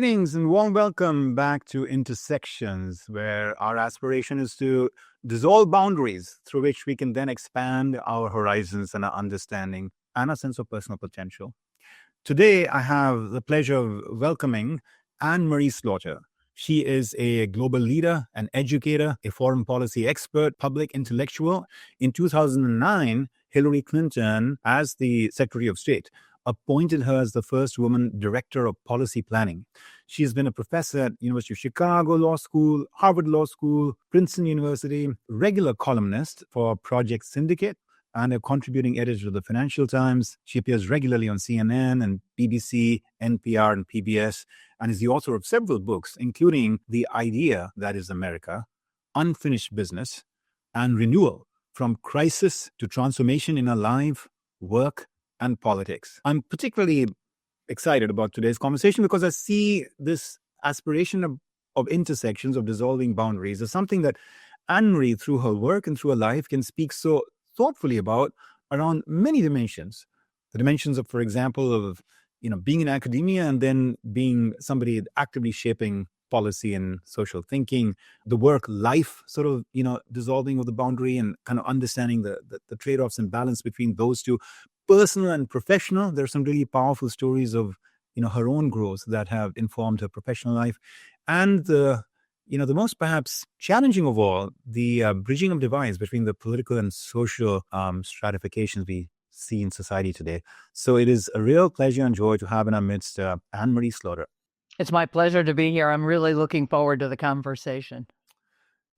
Greetings and warm welcome back to Intersections, where our aspiration is to dissolve boundaries through which we can then expand our horizons and our understanding and a sense of personal potential. Today, I have the pleasure of welcoming Anne-Marie Slaughter. She is a global leader, an educator, a foreign policy expert, public intellectual. In 2009, Hillary Clinton, as the Secretary of State, appointed her as the first woman director of policy planning. She has been a professor at University of Chicago Law School, Harvard Law School, Princeton University, regular columnist for Project Syndicate, and a contributing editor to the Financial Times. She appears regularly on CNN and BBC, NPR, and PBS, and is the author of several books, including The Idea That Is America, Unfinished Business, and Renewal, From Crisis to Transformation in Our Life, Work, and Politics. I'm particularly excited about today's conversation because I see this aspiration of intersections, of dissolving boundaries, as something that Anne-Marie, through her work and through her life, can speak so thoughtfully about around many dimensions. The dimensions of, for example, of being in academia and then being somebody actively shaping policy and social thinking, the work-life sort of, dissolving of the boundary and kind of understanding the trade-offs and balance between those two, personal and professional. There are some really powerful stories of, her own growth that have informed her professional life. And the most perhaps challenging of all, the bridging of divides between the political and social stratifications we see in society today. So it is a real pleasure and joy to have in our midst Anne-Marie Slaughter. It's my pleasure to be here. I'm really looking forward to the conversation.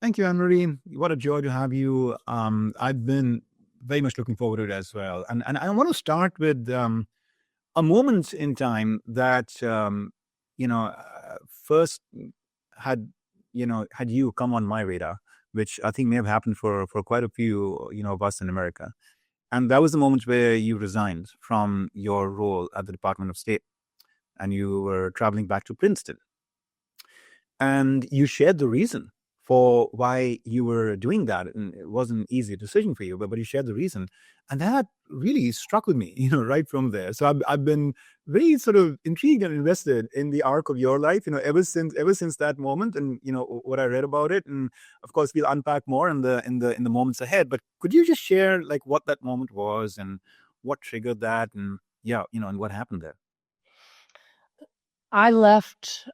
Thank you, Anne-Marie. What a joy to have you. I've been very much looking forward to it as well. And I want to start with a moment in time that, first had you come on my radar, which I think may have happened for quite a few, of us in America. And that was the moment where you resigned from your role at the Department of State and you were traveling back to Princeton. And you shared the reason for why you were doing that. And it wasn't an easy decision for you, but you shared the reason. And that really struck with me, right from there. So I've been very sort of intrigued and invested in the arc of your life, ever since that moment and, what I read about it. And of course, we'll unpack more in the moments ahead. But could you just share like what that moment was and what triggered that and and what happened there? I left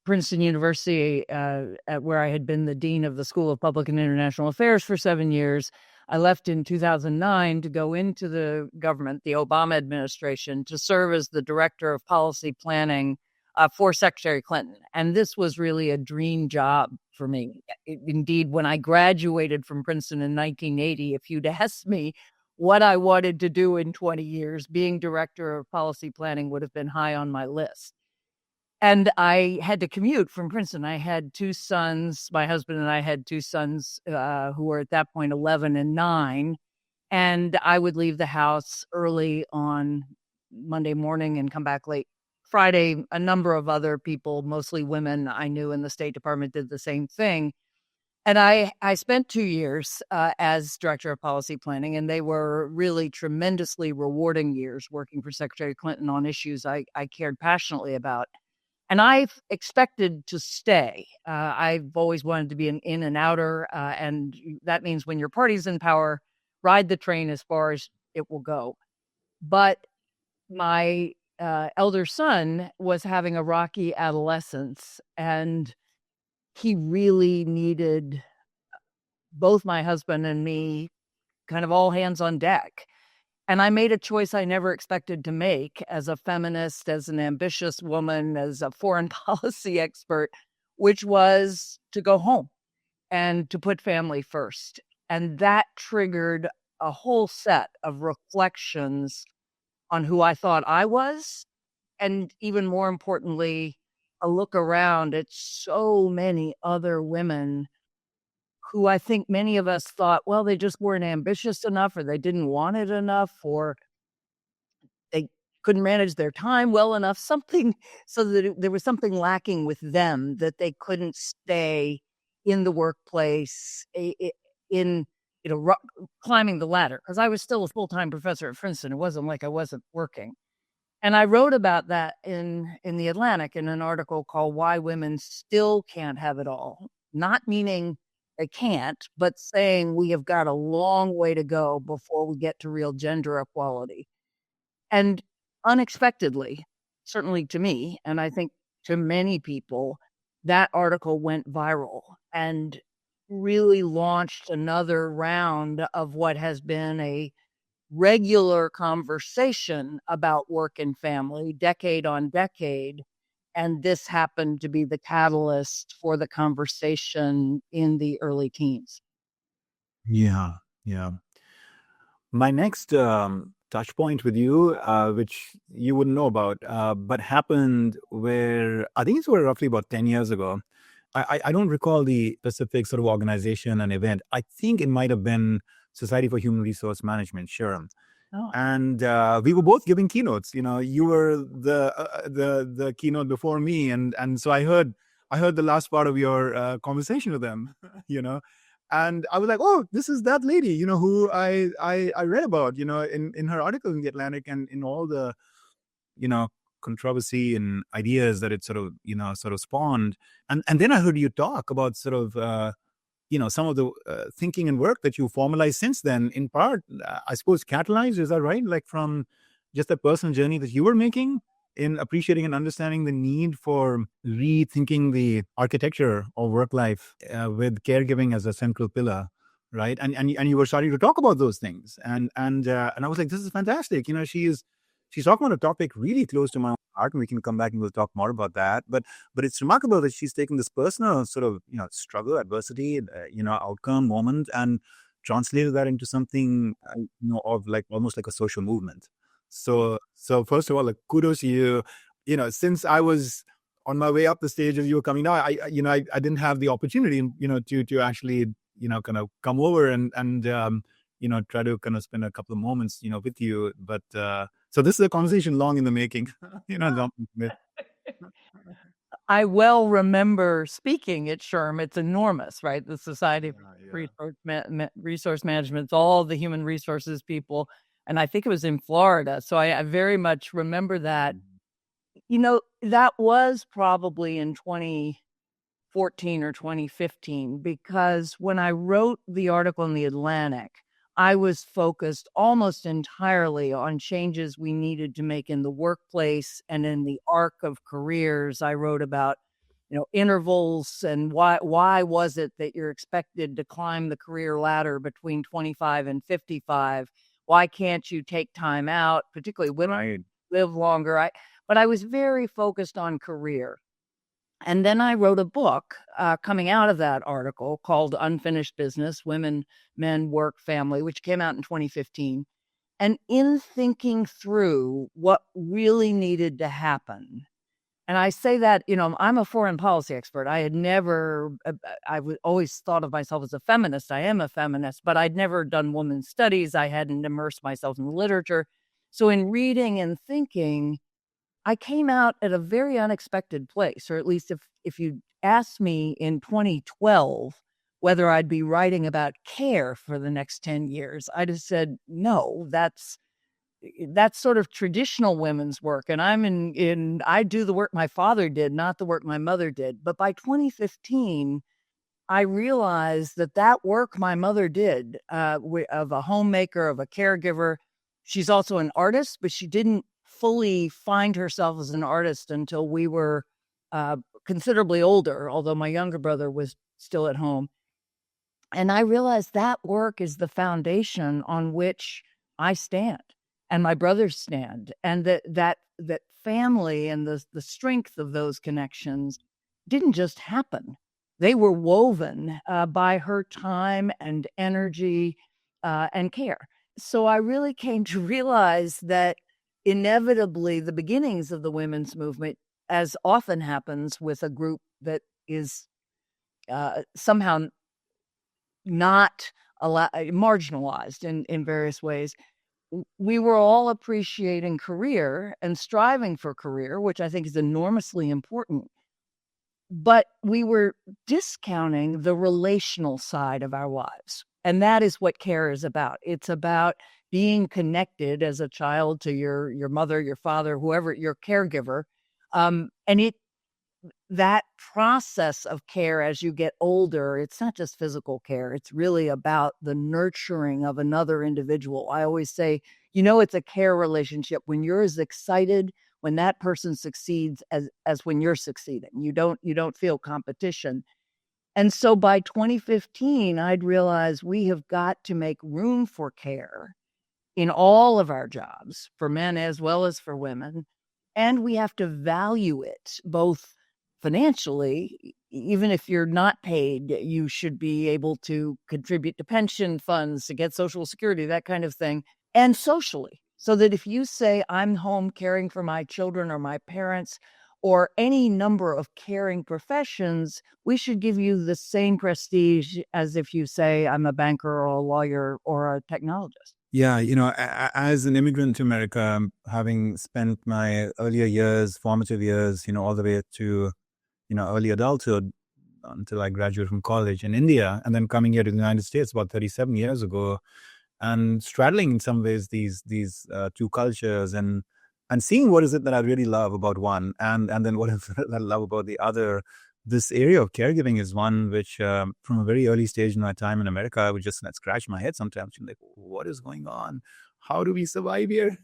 Princeton University, where I had been the dean of the School of Public and International Affairs for 7 years. I left in 2009 to go into the government, the Obama administration, to serve as the director of policy planning for Secretary Clinton. And this was really a dream job for me. Indeed, when I graduated from Princeton in 1980, if you'd asked me what I wanted to do in 20 years, being director of policy planning would have been high on my list. And I had to commute from Princeton. I had two sons. My husband and I had two sons who were at that point 11 and 9. And I would leave the house early on Monday morning and come back late Friday. A number of other people, mostly women I knew in the State Department, did the same thing. And I spent 2 years as director of policy planning, and they were really tremendously rewarding years working for Secretary Clinton on issues I cared passionately about. And I've expected to stay. I've always wanted to be an in and outer, and that means when your party's in power, ride the train as far as it will go. But my elder son was having a rocky adolescence, and he really needed both my husband and me kind of all hands on deck. And I made a choice I never expected to make as a feminist, as an ambitious woman, as a foreign policy expert, which was to go home and to put family first. And that triggered a whole set of reflections on who I thought I was. And even more importantly, a look around at so many other women who I think many of us thought, well, they just weren't ambitious enough, or they didn't want it enough, or they couldn't manage their time well enough, something, so that there was something lacking with them, that they couldn't stay in the workplace, in climbing the ladder. Because I was still a full-time professor at Princeton. It wasn't like I wasn't working. And I wrote about that in the Atlantic in an article called Why Women Still Can't Have It All. Not meaning they can't, but saying we have got a long way to go before we get to real gender equality. And unexpectedly, certainly to me, and I think to many people, that article went viral and really launched another round of what has been a regular conversation about work and family, decade on decade. And this happened to be the catalyst for the conversation in the early teens. Yeah, yeah. My next touch point with you, which you wouldn't know about, but happened where I think it was roughly about 10 years ago. I don't recall the specific sort of organization and event. I think it might have been Society for Human Resource Management, sure. Oh. And we were both giving keynotes. You know, you were the keynote before me, and so I heard the last part of your conversation with them. You know, and I was like, oh, this is that lady, you know, who I read about, you know, in her article in the Atlantic and in all the, you know, controversy and ideas that it sort of, you know, sort of spawned. And then I heard you talk about sort of, you know, some of the thinking and work that you formalized since then, in part, I suppose, catalyzed, is that right? Like from just a personal journey that you were making in appreciating and understanding the need for rethinking the architecture of work life with caregiving as a central pillar, right? And you were starting to talk about those things, and I was like, this is fantastic. You know, she's talking about a topic really close to my heart, and we can come back and we'll talk more about that. But it's remarkable that she's taken this personal sort of, you know, struggle, adversity, you know, outcome, moment, and translated that into something, you know, of like almost like a social movement. So first of all, like, kudos to you. You know, since I was on my way up the stage as you were coming down, I didn't have the opportunity, you know, to actually, you know, kind of come over and you know, try to kind of spend a couple of moments, you know, with you. But so this is a conversation long in the making, you know. I well remember speaking at SHRM. It's enormous, right? The Society for Resource Management, it's all the human resources people. And I think it was in Florida. So I very much remember that. You know, that was probably in 2014 or 2015, because when I wrote the article in the Atlantic, I was focused almost entirely on changes we needed to make in the workplace and in the arc of careers. I wrote about, you know, intervals and why was it that you're expected to climb the career ladder between 25 and 55? Why can't you take time out, particularly women live longer? But I was very focused on career. And then I wrote a book coming out of that article called Unfinished Business, Women, Men, Work, Family, which came out in 2015. And in thinking through what really needed to happen, and I say that, you know, I'm a foreign policy expert. I had never, always thought of myself as a feminist. I am a feminist, but I'd never done women's studies. I hadn't immersed myself in literature. So in reading and thinking, I came out at a very unexpected place, or at least if you asked me in 2012 whether I'd be writing about care for the next 10 years, I'd have said, no, that's sort of traditional women's work. And I do the work my father did, not the work my mother did. But by 2015, I realized that work my mother did of a homemaker, of a caregiver, she's also an artist, but she didn't fully find herself as an artist until we were considerably older, although my younger brother was still at home. And I realized that work is the foundation on which I stand and my brothers stand, and that family and the strength of those connections didn't just happen. They were woven by her time and energy and care. So I really came to realize that inevitably the beginnings of the women's movement, as often happens with a group that is somehow not marginalized in various ways, we were all appreciating career and striving for career, which I think is enormously important. But we were discounting the relational side of our lives. And that is what care is about. It's about being connected as a child to your mother, your father, whoever, your caregiver. And that process of care as you get older, it's not just physical care, it's really about the nurturing of another individual. I always say, it's a care relationship when you're as excited when that person succeeds as when you're succeeding. You don't feel competition. And so by 2015, I'd realized we have got to make room for care in all of our jobs, for men as well as for women. And we have to value it both financially. Even if you're not paid, you should be able to contribute to pension funds, to get Social Security, that kind of thing, and socially. So that if you say, I'm home caring for my children or my parents, or any number of caring professions, we should give you the same prestige as if you say, I'm a banker or a lawyer or a technologist. Yeah, as an immigrant to America, having spent my earlier years, formative years, all the way to, early adulthood until I graduated from college in India, and then coming here to the United States about 37 years ago, and straddling in some ways these two cultures, and seeing what is it that I really love about one, and then what is it that I love about the other. This area of caregiving is one which, from a very early stage in my time in America, I would just scratch my head sometimes. I'm like, what is going on? How do we survive here?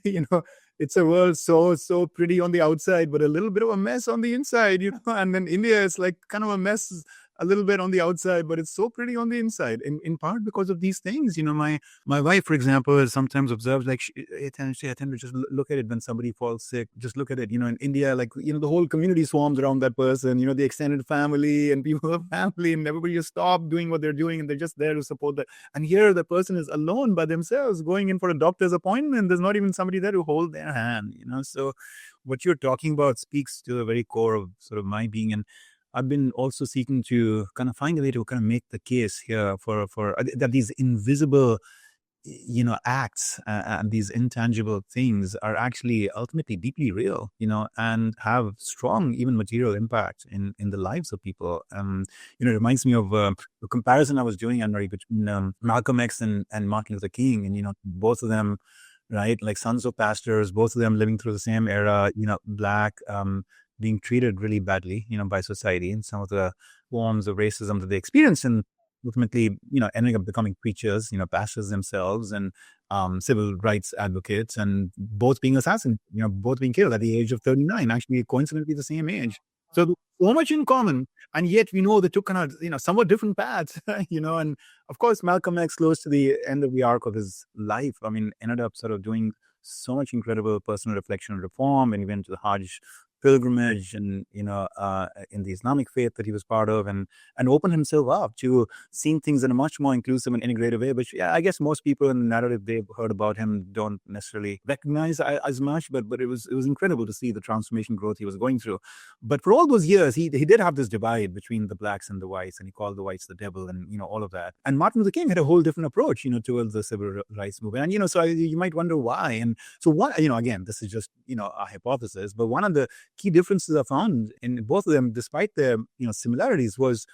It's a world so pretty on the outside, but a little bit of a mess on the inside. And then India is like kind of a mess a little bit on the outside, but it's so pretty on the inside. In part because of these things. My wife, for example, sometimes observes like, I tend to just look at it when somebody falls sick. Just look at it. In India, like, the whole community swarms around that person. The extended family and people of family, and everybody just stop doing what they're doing, and they're just there to support that. And here, the person is alone by themselves, going in for a doctor's appointment. There's not even somebody there to hold their hand. So, what you're talking about speaks to the very core of sort of my being. And I've been also seeking to kind of find a way to kind of make the case here for that these invisible, acts, and these intangible things are actually ultimately deeply real, and have strong, even material impact in the lives of people. It reminds me of the comparison I was doing, Anne-Marie, between Malcolm X and Martin Luther King, and both of them, right, like sons of pastors, both of them living through the same era, Black, being treated really badly, by society, and some of the forms of racism that they experienced, and ultimately, ending up becoming preachers, pastors themselves, and civil rights advocates, and both being assassinated, both being killed at the age of 39, actually coincidentally the same age. So much in common, and yet we know they took kind of, somewhat different paths, and of course, Malcolm X, close to the end of the arc of his life, ended up sort of doing so much incredible personal reflection and reform, and he went to the Hajj pilgrimage, and in the Islamic faith that he was part of, and opened himself up to seeing things in a much more inclusive and integrative way, which, yeah, I guess most people in the narrative they've heard about him don't necessarily recognize as much, but it was incredible to see the transformation growth he was going through. But for all those years, he did have this divide between the blacks and the whites, and he called the whites the devil, and all of that. And Martin Luther King had a whole different approach, towards the civil rights movement, and so you might wonder why. And so what, again, this is just a hypothesis, but one of the key differences I found in both of them, despite their similarities, was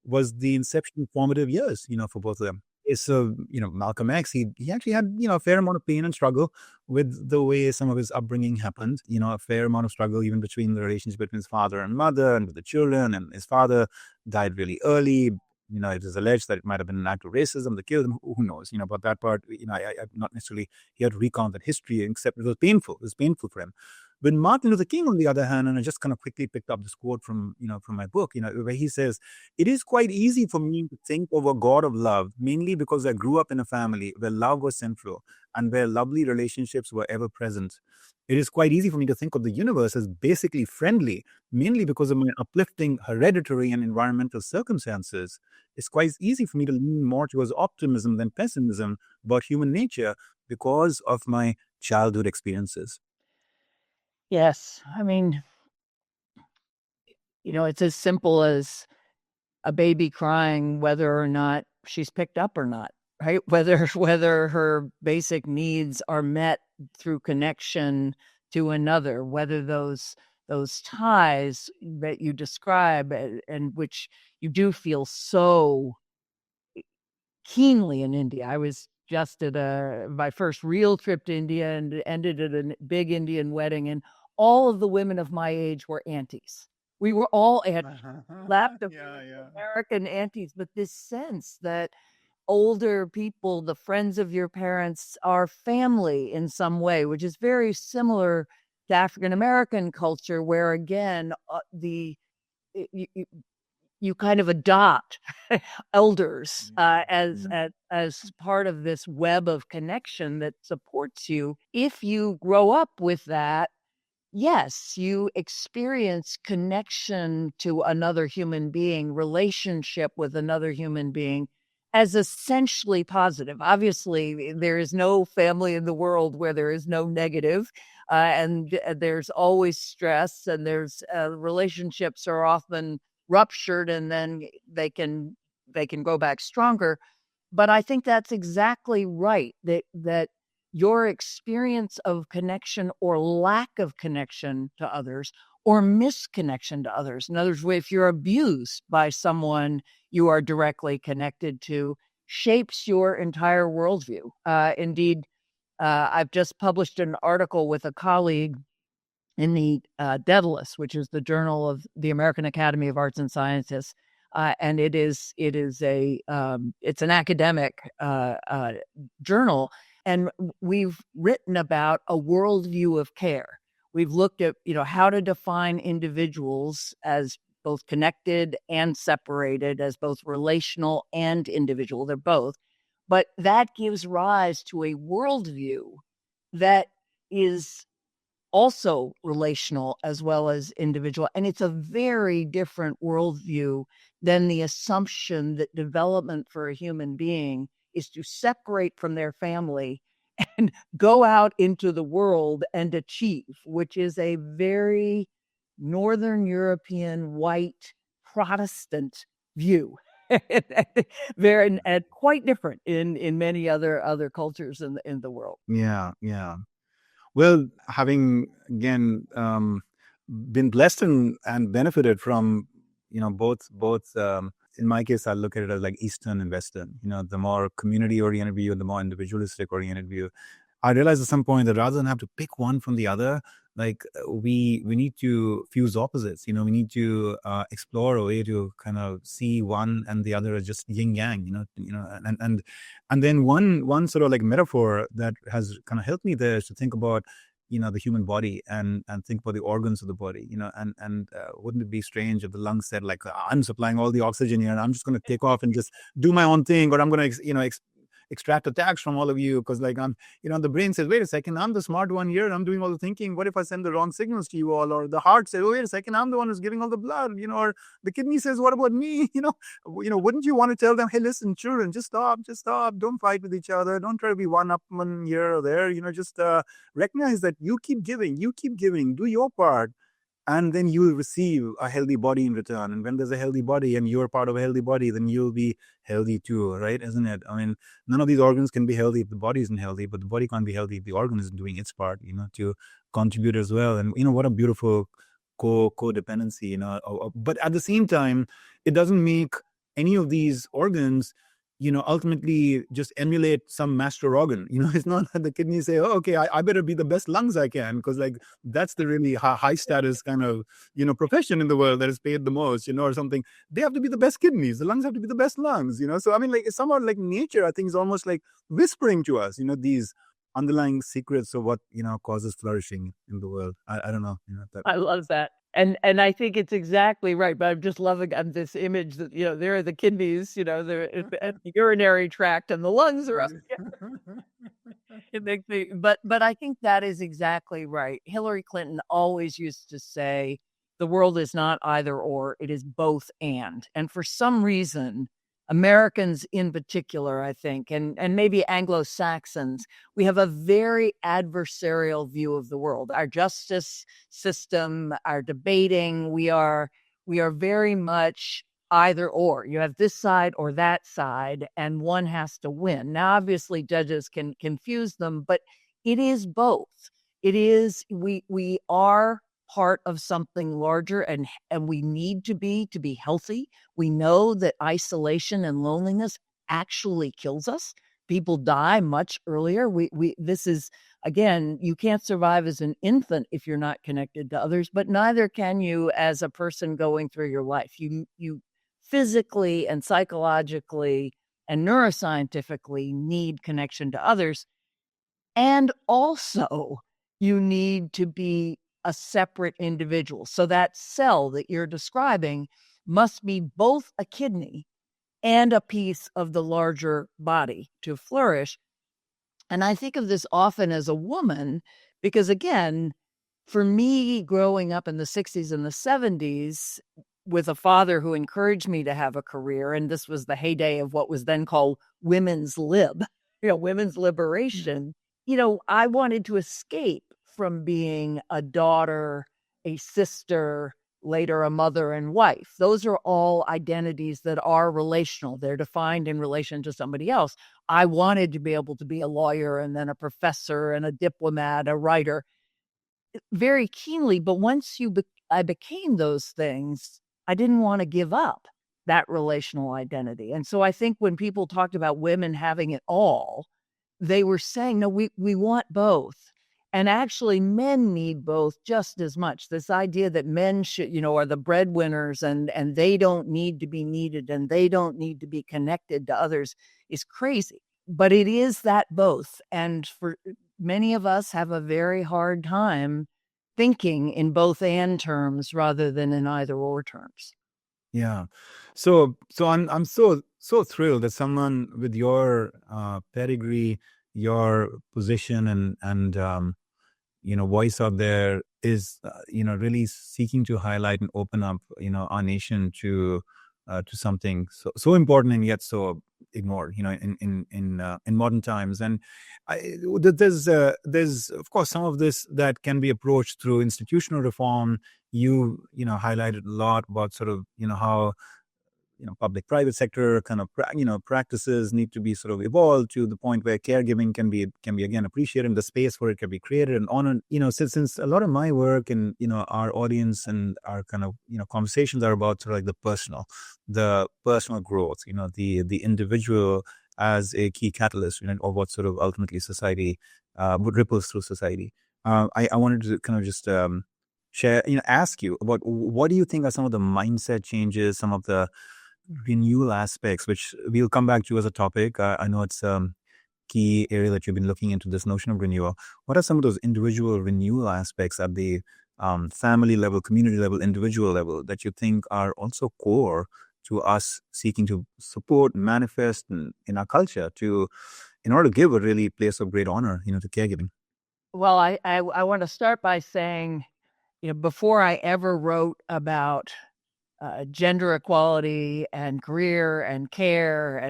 the inception formative years, for both of them. So, Malcolm X, he actually had, a fair amount of pain and struggle with the way some of his upbringing happened, a fair amount of struggle even between the relationship between his father and mother and with the children, and his father died really early. It is alleged that it might have been an act of racism that killed him. Who knows? But that part, I'm not necessarily here to recount that history, except it was painful. It was painful for him. But Martin Luther King, on the other hand, and I just kind of quickly picked up this quote from my book, where he says, "It is quite easy for me to think of a God of love, mainly because I grew up in a family where love was central and where lovely relationships were ever present. It is quite easy for me to think of the universe as basically friendly, mainly because of my uplifting hereditary and environmental circumstances. It's quite easy for me to lean more towards optimism than pessimism about human nature because of my childhood experiences." Yes. It's as simple as a baby crying, whether or not she's picked up or not, right? Whether her basic needs are met through connection to another, whether those ties that you describe, and which you do feel so keenly in India. I was just at my first real trip to India and ended at a big Indian wedding, and all of the women of my age were aunties. We were all aunties. Laughed at American aunties, but this sense that older people, the friends of your parents, are family in some way, which is very similar to African American culture, where again you kind of adopt elders as part of this web of connection that supports you. If you grow up with that, yes, you experience connection to another human being, relationship with another human being as essentially positive. Obviously, there is no family in the world where there is no negative, and there's always stress, and there's relationships are often ruptured, and then they can go back stronger. But I think that's exactly right. That your experience of connection or lack of connection to others or misconnection to others. In other words, if you're abused by someone you are directly connected to, shapes your entire worldview. Indeed, I've just published an article with a colleague in the Daedalus, which is the journal of the American Academy of Arts and Sciences. And it's an academic journal, and we've written about a worldview of care. We've looked at how to define individuals as both connected and separated, as both relational and individual. They're both, but that gives rise to a worldview that is also relational as well as individual. And it's a very different worldview than the assumption that development for a human being is to separate from their family and go out into the world and achieve, which is a very Northern European white Protestant view. Very and quite different in many other cultures in the world. Yeah. Well, having again been blessed and benefited from both. In my case, I look at it as like Eastern and Western. The more community oriented view and the more individualistic oriented view. I realized at some point that rather than have to pick one from the other, like we need to fuse opposites. We need to explore a way to kind of see one and the other as just yin yang. And then one sort of like metaphor that has kind of helped me there is to think about the human body and think about the organs of the body. And wouldn't it be strange if the lungs said like, I'm supplying all the oxygen here and I'm just going to take off and just do my own thing, or I'm going to extract attacks from all of you because like I'm the brain says, wait a second, I'm the smart one here, I'm doing all the thinking, what if I send the wrong signals to you all? Or the heart says, oh, wait a second, I'm the one who's giving all the blood, or the kidney says, what about me? Wouldn't you want to tell them, hey, listen, children, just stop, don't fight with each other, don't try to be one-upman here or there, just recognize that you keep giving, do your part, and then you'll receive a healthy body in return. And when there's a healthy body and you're part of a healthy body, then you'll be healthy too, right? Isn't it? I mean, none of these organs can be healthy if the body isn't healthy, but the body can't be healthy if the organ isn't doing its part, to contribute as well. And, what a beautiful codependency, But at the same time, it doesn't make any of these organs ultimately just emulate some master organ. It's not that the kidneys say, oh, okay, I better be the best lungs I can, because like that's the really high status kind of, profession in the world that is paid the most, or something. They have to be the best kidneys. The lungs have to be the best lungs, So, I mean, like somehow like nature, I think, is almost like whispering to us, these underlying secrets of what, causes flourishing in the world. I don't know. I love that. And I think it's exactly right. But I'm just loving this image that, there are the kidneys, they're at the urinary tract, and the lungs are up. It makes me, but I think that is exactly right. Hillary Clinton always used to say, the world is not either or, it is both and. And for some reason, Americans in particular, I think, and maybe Anglo-Saxons, we have a very adversarial view of the world. Our justice system, our debating, we are very much either or. You have this side or that side, and one has to win. Now, obviously, judges can confuse them, but it is both. It is, we are part of something larger, and we need to be healthy. We know that isolation and loneliness actually kills us. People die much earlier. This is, again, you can't survive as an infant if you're not connected to others, but neither can you as a person going through your life. You physically and psychologically and neuroscientifically need connection to others. And also, you need to be a separate individual. So that cell that you're describing must be both a kidney and a piece of the larger body to flourish. And I think of this often as a woman because, again, for me, growing up in the 60s and the 70s with a father who encouraged me to have a career, and this was the heyday of what was then called women's lib, women's liberation, I wanted to escape from being a daughter, a sister, later a mother and wife. Those are all identities that are relational. They're defined in relation to somebody else. I wanted to be able to be a lawyer and then a professor and a diplomat, a writer, very keenly. But once I became those things, I didn't want to give up that relational identity. And so I think when people talked about women having it all, they were saying, no, we want both. And actually, men need both just as much. This idea that men should, are the breadwinners and they don't need to be needed and they don't need to be connected to others is crazy. But it is that both. And for many of us have a very hard time thinking in both and terms rather than in either or terms. Yeah. So I'm so thrilled that someone with your pedigree, your position, and voice out there is really seeking to highlight and open up our nation to something so important and yet so ignored in modern times. And there's of course some of this that can be approached through institutional reform. Highlighted a lot about sort of how public-private sector kind of practices need to be sort of evolved to the point where caregiving can be again appreciated, and the space for it can be created and honored. Since a lot of my work and our audience and our kind of conversations are about sort of like the personal growth, the individual as a key catalyst, of what sort of ultimately society would ripples through society. I wanted to kind of just share, ask you about what do you think are some of the mindset changes, some of the renewal aspects, which we'll come back to as a topic. I know it's key area that you've been looking into, this notion of renewal. What are some of those individual renewal aspects at the family level, community level, individual level that you think are also core to us seeking to support, manifest in our culture in order to give a really place of great honor, to caregiving? Well, I want to start by saying, before I ever wrote about gender equality and career and care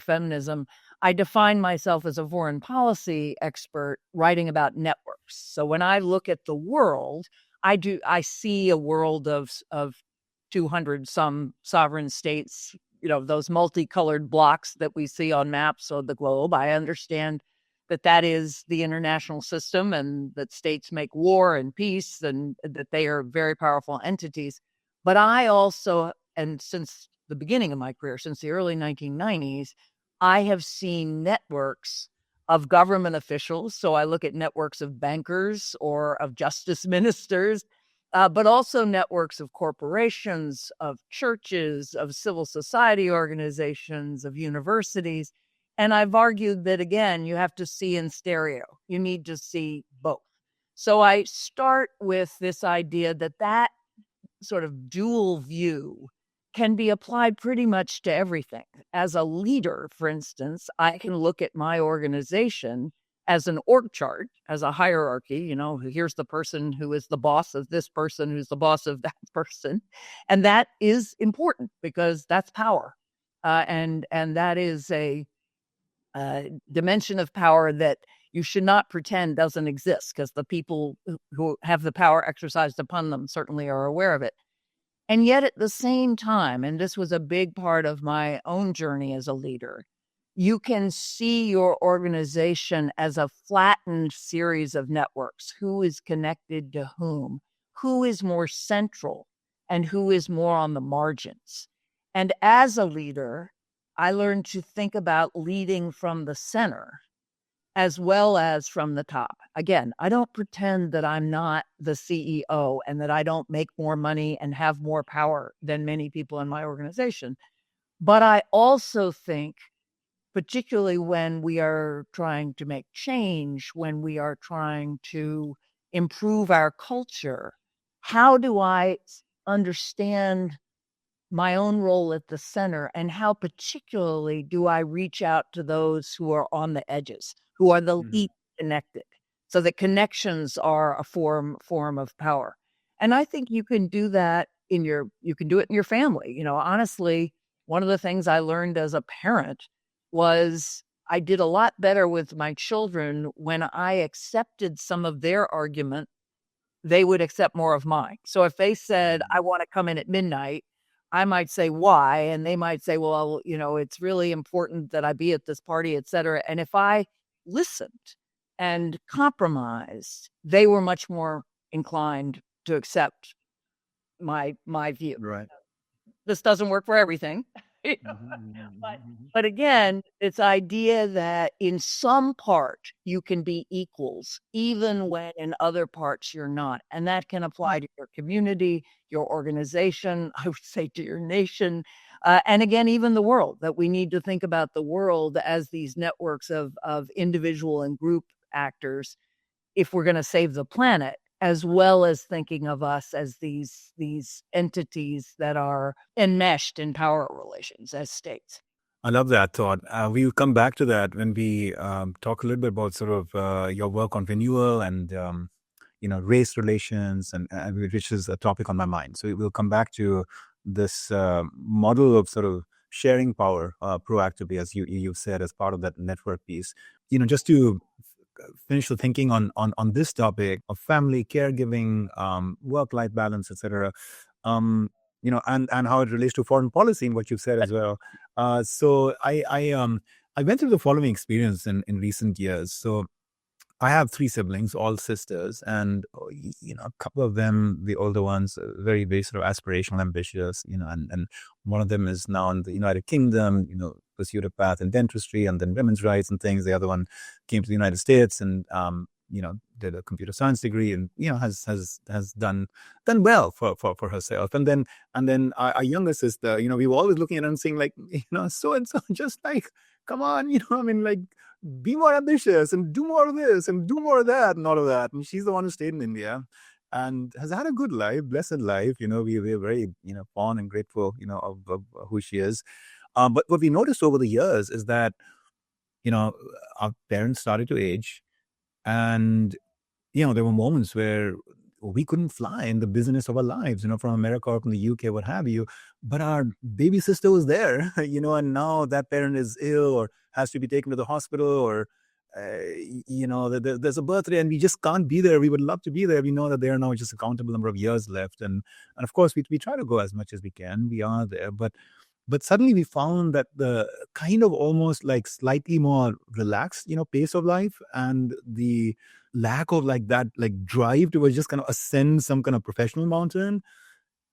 feminism, I define myself as a foreign policy expert writing about networks. So when I look at the world, I see a world of 200 some sovereign states, those multicolored blocks that we see on maps of the globe. I understand that is the international system and that states make war and peace and that they are very powerful entities. But I also, and since the beginning of my career, since the early 1990s, I have seen networks of government officials. So I look at networks of bankers or of justice ministers, but also networks of corporations, of churches, of civil society organizations, of universities. And I've argued that, again, you have to see in stereo. You need to see both. So I start with this idea that sort of dual view can be applied pretty much to everything. As a leader, for instance, I can look at my organization as an org chart, as a hierarchy. Here's the person who is the boss of this person, who's the boss of that person. And that is important because that's power. And that is a dimension of power that you should not pretend doesn't exist, because the people who have the power exercised upon them certainly are aware of it. And yet at the same time, and this was a big part of my own journey as a leader, you can see your organization as a flattened series of networks. Who is connected to whom? Who is more central and who is more on the margins? And as a leader, I learned to think about leading from the center as well as from the top. Again, I don't pretend that I'm not the CEO and that I don't make more money and have more power than many people in my organization. But I also think, particularly when we are trying to make change, when we are trying to improve our culture, how do I understand my own role at the center, and how particularly do I reach out to those who are on the edges, who are the Mhm. least connected, so that connections are a form of power. And I think you can do that you can do it in your family. Honestly, one of the things I learned as a parent was I did a lot better with my children when I accepted some of their argument. They would accept more of mine. So if they said, I want to come in at midnight, I might say, why? And they might say, well, it's really important that I be at this party, et cetera. And if I listened and compromised, they were much more inclined to accept my view. Right. This doesn't work for everything. but Mhm. but again, it's idea that in some part you can be equals, even when in other parts you're not. And that can apply to your community, your organization, I would say to your nation, and again, even the world, that we need to think about the world as these networks of individual and group actors if we're going to save the planet, as well as thinking of us as these entities that are enmeshed in power relations as states. I love that thought. We'll come back to that when we talk a little bit about sort of your work on renewal and race relations, and which is a topic on my mind. So we'll come back to this model of sort of sharing power proactively, as you said, as part of that network piece. Just to finish the thinking on this topic of family, caregiving, work-life balance, etc. And how it relates to foreign policy in what you've said as well. So I went through the following experience in recent years. So I have three siblings, all sisters, and a couple of them, the older ones, very, very sort of aspirational, ambitious, and one of them is now in the United Kingdom, pursued a path in dentistry and then women's rights and things. The other one came to the United States and did a computer science degree and has done well for herself. And then our younger sister, we were always looking at her and saying like, so and so, just like, come on, I mean, like, be more ambitious and do more of this and do more of that and all of that. And she's the one who stayed in India and has had a good life, blessed life. We're very, fond and grateful, of who she is. But what we noticed over the years is that, our parents started to age, and there were moments where we couldn't fly in the business of our lives, from America or from the UK, what have you. But our baby sister was there, and now that parent is ill or has to be taken to the hospital, or, there's a birthday and we just can't be there. We would love to be there. We know that there are now just a countable number of years left. And of course, we try to go as much as we can. We are there. But suddenly we found that the kind of almost like slightly more relaxed, pace of life and the lack of like that, like drive to just kind of ascend some kind of professional mountain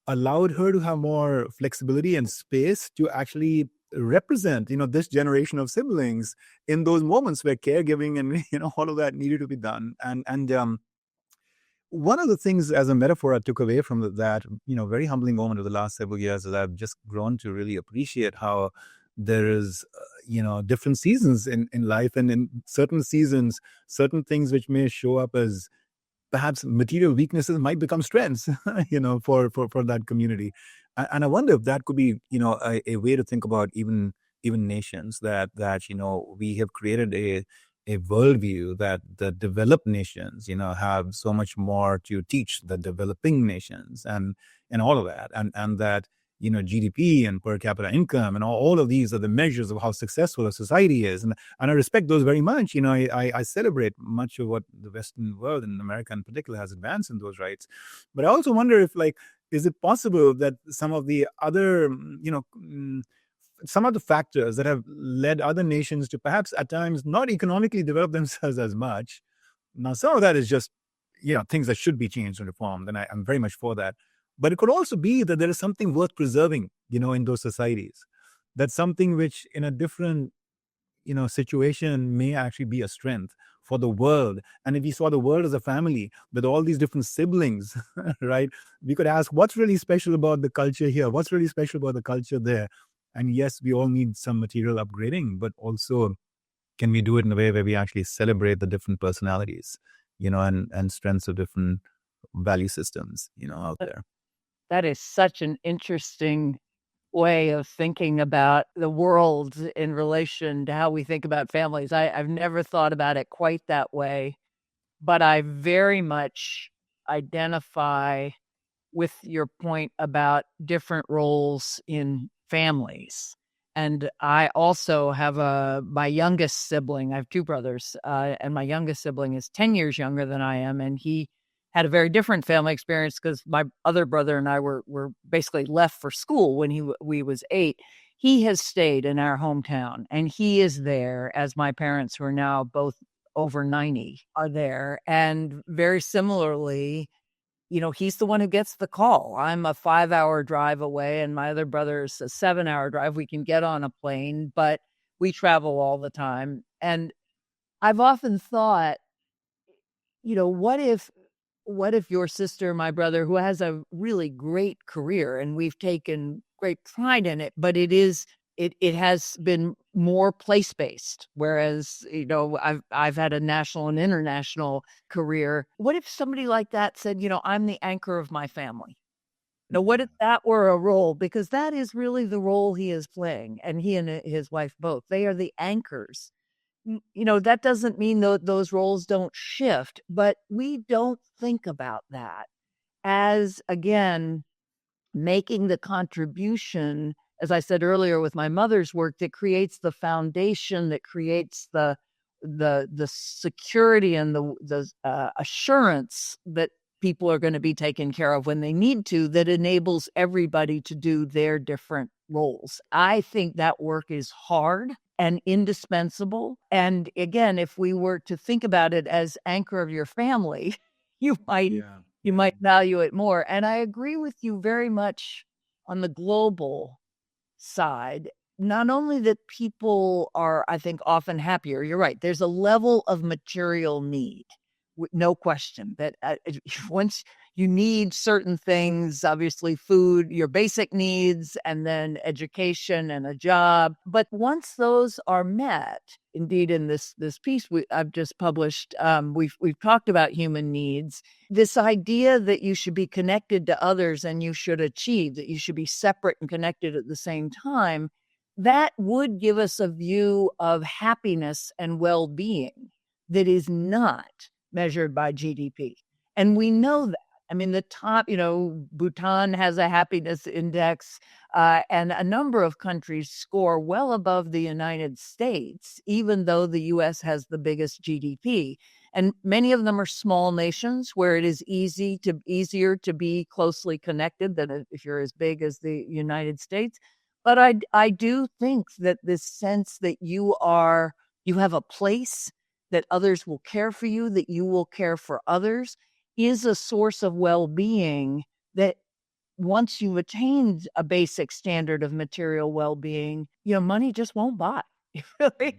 allowed her to have more flexibility and space to actually represent, this generation of siblings in those moments where caregiving and, all of that needed to be done. And one of the things as a metaphor I took away from that, very humbling moment of the last several years is I've just grown to really appreciate how there is, different seasons in life. And in certain seasons, certain things which may show up as perhaps material weaknesses might become strengths, for that community. And I wonder if that could be, a way to think about even nations that we have created a worldview that the developed nations, have so much more to teach the developing nations and all of that. And that, GDP and per capita income and all of these are the measures of how successful a society is. And I respect those very much. I celebrate much of what the Western world and America in particular has advanced in those rights. But I also wonder if, like, is it possible that some of the other, some of the factors that have led other nations to perhaps at times not economically develop themselves as much. Now, some of that is just, things that should be changed and reformed, and I'm very much for that. But it could also be that there is something worth preserving, in those societies. That's something which in a different situation may actually be a strength for the world. And if we saw the world as a family with all these different siblings, right, we could ask what's really special about the culture here, what's really special about the culture there. And yes, we all need some material upgrading, but also can we do it in a way where we actually celebrate the different personalities, and strengths of different value systems, out there. That is such an interesting way of thinking about the world in relation to how we think about families. I've never thought about it quite that way, but I very much identify with your point about different roles in families. And I also have my youngest sibling. I have two brothers, and my youngest sibling is 10 years younger than I am, and he had a very different family experience because my other brother and I were basically left for school when we was 8. He has stayed in our hometown, and he is there as my parents, who are now both over 90, are there. And very similarly, he's the one who gets the call. I'm a 5-hour drive away, and my other brother's a 7-hour drive. We can get on a plane, but we travel all the time. And I've often thought, what if your sister, my brother, who has a really great career, and we've taken great pride in it, but it has been more place-based, whereas, I've had a national and international career. What if somebody like that said, I'm the anchor of my family? What if that were a role? Because that is really the role he is playing, and he and his wife both. They are the anchors. That doesn't mean those roles don't shift, but we don't think about that as, again, making the contribution, as I said earlier, with my mother's work, that creates the foundation, that creates the security and the assurance that people are going to be taken care of when they need to, that enables everybody to do their different roles. I think that work is hard and indispensable. And again, if we were to think about it as anchor of your family, you might you might value it more. And I agree with you very much on the global side. Not only that people are, I think, often happier, you're right, there's a level of material need, no question, that once you need certain things, obviously food, your basic needs, and then education and a job. But once those are met, indeed, in this piece I've just published, we've talked about human needs. This idea that you should be connected to others and you should achieve, that you should be separate and connected at the same time, that would give us a view of happiness and well-being that is not measured by GDP. And we know that. I mean, the top, Bhutan has a happiness index, and a number of countries score well above the United States, even though the US has the biggest GDP. And many of them are small nations where it is easier to be closely connected than if you're as big as the United States. But I do think that this sense that you have a place, that others will care for you, that you will care for others, is a source of well-being that once you've attained a basic standard of material well-being, money just won't buy. Really,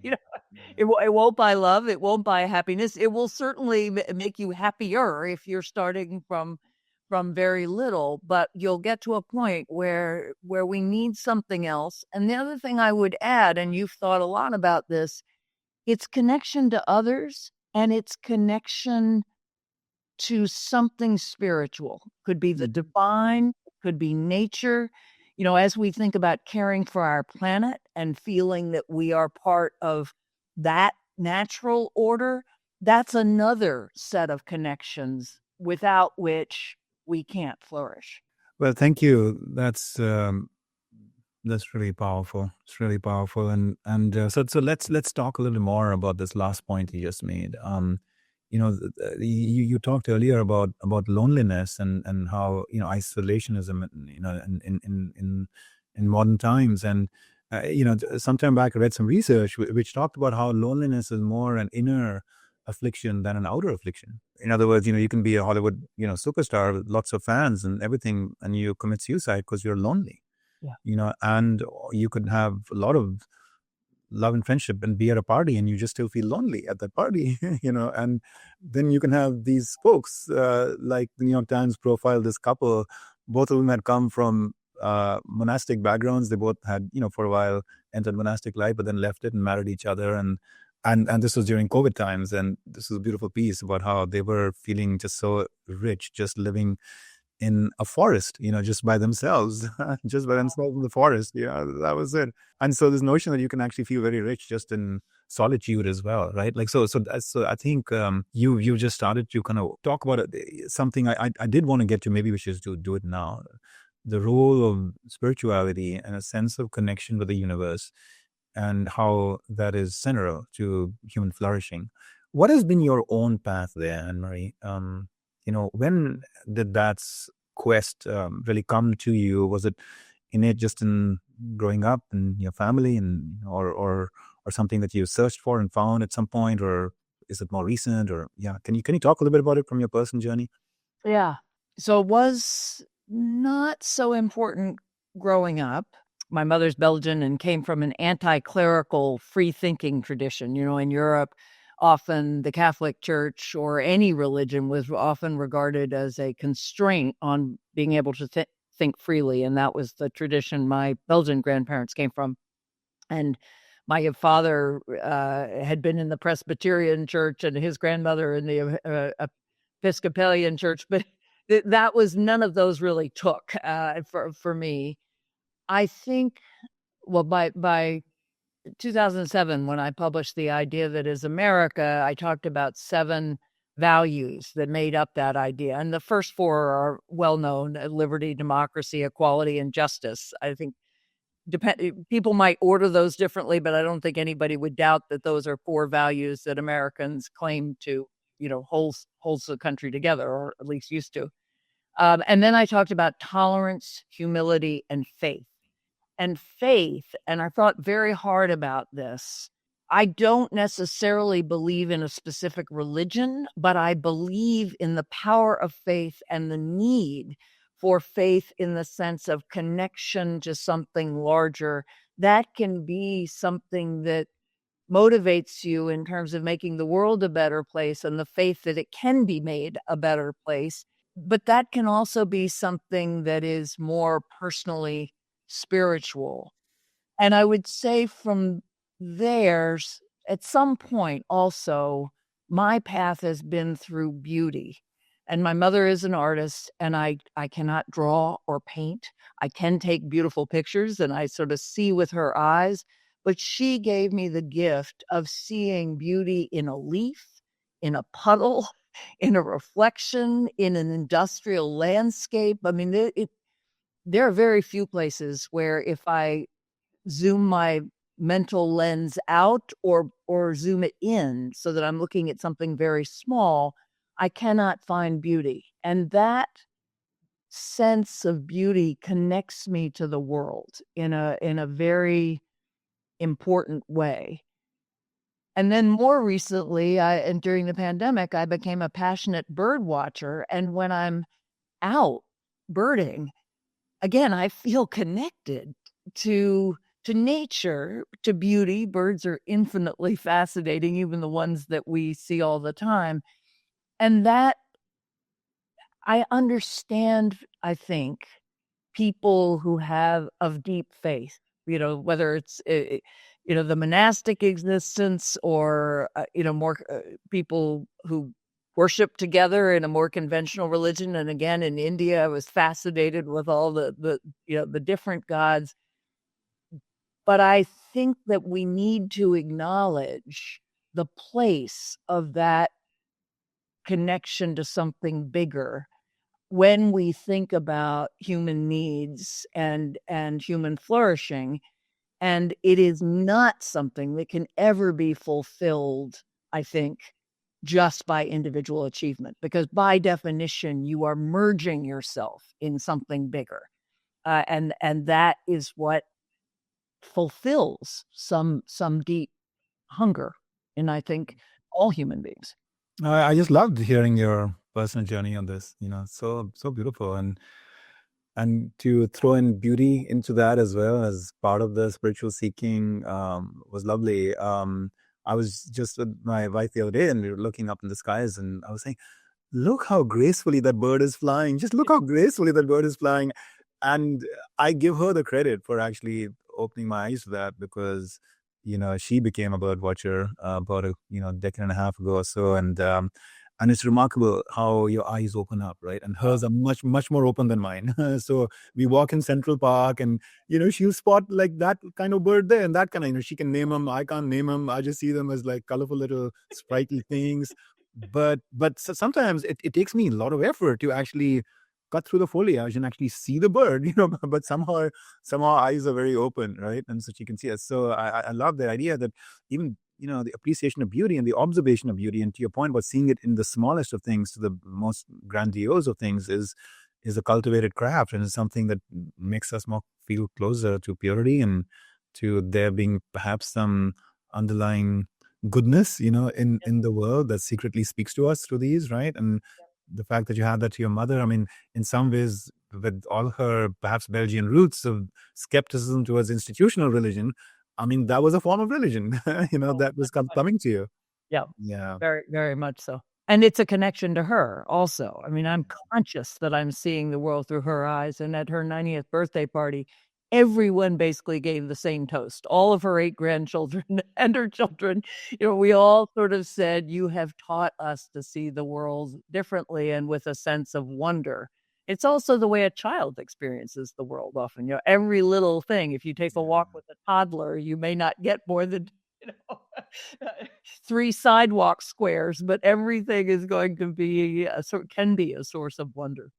it won't buy love. It won't buy happiness. It will certainly make you happier if you're starting from very little, but you'll get to a point where we need something else. And the other thing I would add, and you've thought a lot about this, it's connection to others, and it's connection to something spiritual. Could be the divine, could be nature. As we think about caring for our planet and feeling that we are part of that natural order, that's another set of connections without which we can't flourish. Well, thank you. That's really powerful. It's really powerful, so let's talk a little more about this last point you just made. You talked earlier about loneliness and how isolationism, in modern times, and some time back I read some research which talked about how loneliness is more an inner affliction than an outer affliction. In other words, you can be a Hollywood superstar with lots of fans and everything, and you commit suicide because you're lonely. Yeah. And you could have a lot of love and friendship and be at a party and you just still feel lonely at that party. And then you can have these folks, like the New York Times profiled this couple. Both of them had come from monastic backgrounds. They both had, for a while entered monastic life, but then left it and married each other. And this was during COVID times. And this was a beautiful piece about how they were feeling just so rich, just living in a forest, just by themselves, just by themselves in the forest. That was it. And so this notion that you can actually feel very rich just in solitude as well, right? Like, so I think you just started to kind of talk about something I did want to get to. Maybe we should do it now. The role of spirituality and a sense of connection with the universe, and how that is central to human flourishing. What has been your own path there, Anne-Marie? When did that quest really come to you? Was it innate just in growing up in your family, and or something that you searched for and found at some point, or is it more recent? Or can you talk a little bit about it from your personal journey? Yeah. So it was not so important growing up. My mother's Belgian and came from an anti-clerical free-thinking tradition. In Europe, often the Catholic Church or any religion was often regarded as a constraint on being able to think freely. And that was the tradition my Belgian grandparents came from. And my father had been in the Presbyterian church and his grandmother in the Episcopalian church, but that was none of those really took for me. I think, well, by 2007, when I published The Idea That Is America, I talked about 7 values that made up that idea. And the first 4 are well known: liberty, democracy, equality, and justice. I think people might order those differently, but I don't think anybody would doubt that those are 4 values that Americans claim to, holds the country together, or at least used to. And then I talked about tolerance, humility, and faith. And faith, and I thought very hard about this. I don't necessarily believe in a specific religion, but I believe in the power of faith and the need for faith in the sense of connection to something larger. That can be something that motivates you in terms of making the world a better place and the faith that it can be made a better place. But that can also be something that is more personally spiritual. And I would say from there, at some point also, my path has been through beauty. And my mother is an artist, and I cannot draw or paint. I can take beautiful pictures, and I sort of see with her eyes. But she gave me the gift of seeing beauty in a leaf, in a puddle, in a reflection, in an industrial landscape. I mean, there are very few places where if I zoom my mental lens out or zoom it in so that I'm looking at something very small, I cannot find beauty. And that sense of beauty connects me to the world in a very important way. And then more recently, and during the pandemic, I became a passionate bird watcher. And when I'm out birding, again, I feel connected to nature, to beauty. Birds are infinitely fascinating, even the ones that we see all the time. And that I understand, I think, people who have of deep faith, whether it's, the monastic existence or, more people who worship together in a more conventional religion. And again, in India, I was fascinated with all the different gods. But I think that we need to acknowledge the place of that connection to something bigger when we think about human needs and human flourishing. And it is not something that can ever be fulfilled, I think, just by individual achievement, because by definition, you are merging yourself in something bigger. And that is what fulfills some deep hunger in, I think, all human beings. I just loved hearing your personal journey on this. So beautiful. And And to throw in beauty into that as well as part of the spiritual seeking was lovely. I was just with my wife the other day and we were looking up in the skies and I was saying, look how gracefully that bird is flying. Just look how gracefully that bird is flying. And I give her the credit for actually opening my eyes to that because, she became a bird watcher about a, decade and a half ago or so. And it's remarkable how your eyes open up, right? And hers are much, much more open than mine. So we walk in Central Park and, she'll spot like that kind of bird there and that kind of, she can name them. I can't name them. I just see them as like colorful little sprightly things. But sometimes it takes me a lot of effort to actually cut through the foliage and actually see the bird, but somehow eyes are very open, right? And so she can see us. So I love that idea that even the appreciation of beauty and the observation of beauty, and to your point about seeing it in the smallest of things to the most grandiose of things is a cultivated craft, and it's something that makes us more feel closer to purity and to there being perhaps some underlying goodness, in the world that secretly speaks to us through these, right? And the fact that you had that to your mother, I mean, in some ways, with all her perhaps Belgian roots of skepticism towards institutional religion, I mean, that was a form of religion, that was coming to you. Yeah, Yeah. very, very much so. And it's a connection to her also. I mean, I'm conscious that I'm seeing the world through her eyes. And at her 90th birthday party, everyone basically gave the same toast. All of her 8 grandchildren and her children, we all sort of said, you have taught us to see the world differently and with a sense of wonder. It's also the way a child experiences the world often. Every little thing, if you take a walk with a toddler, you may not get more than, you know, 3 sidewalk squares, but everything is going to be can be a source of wonder.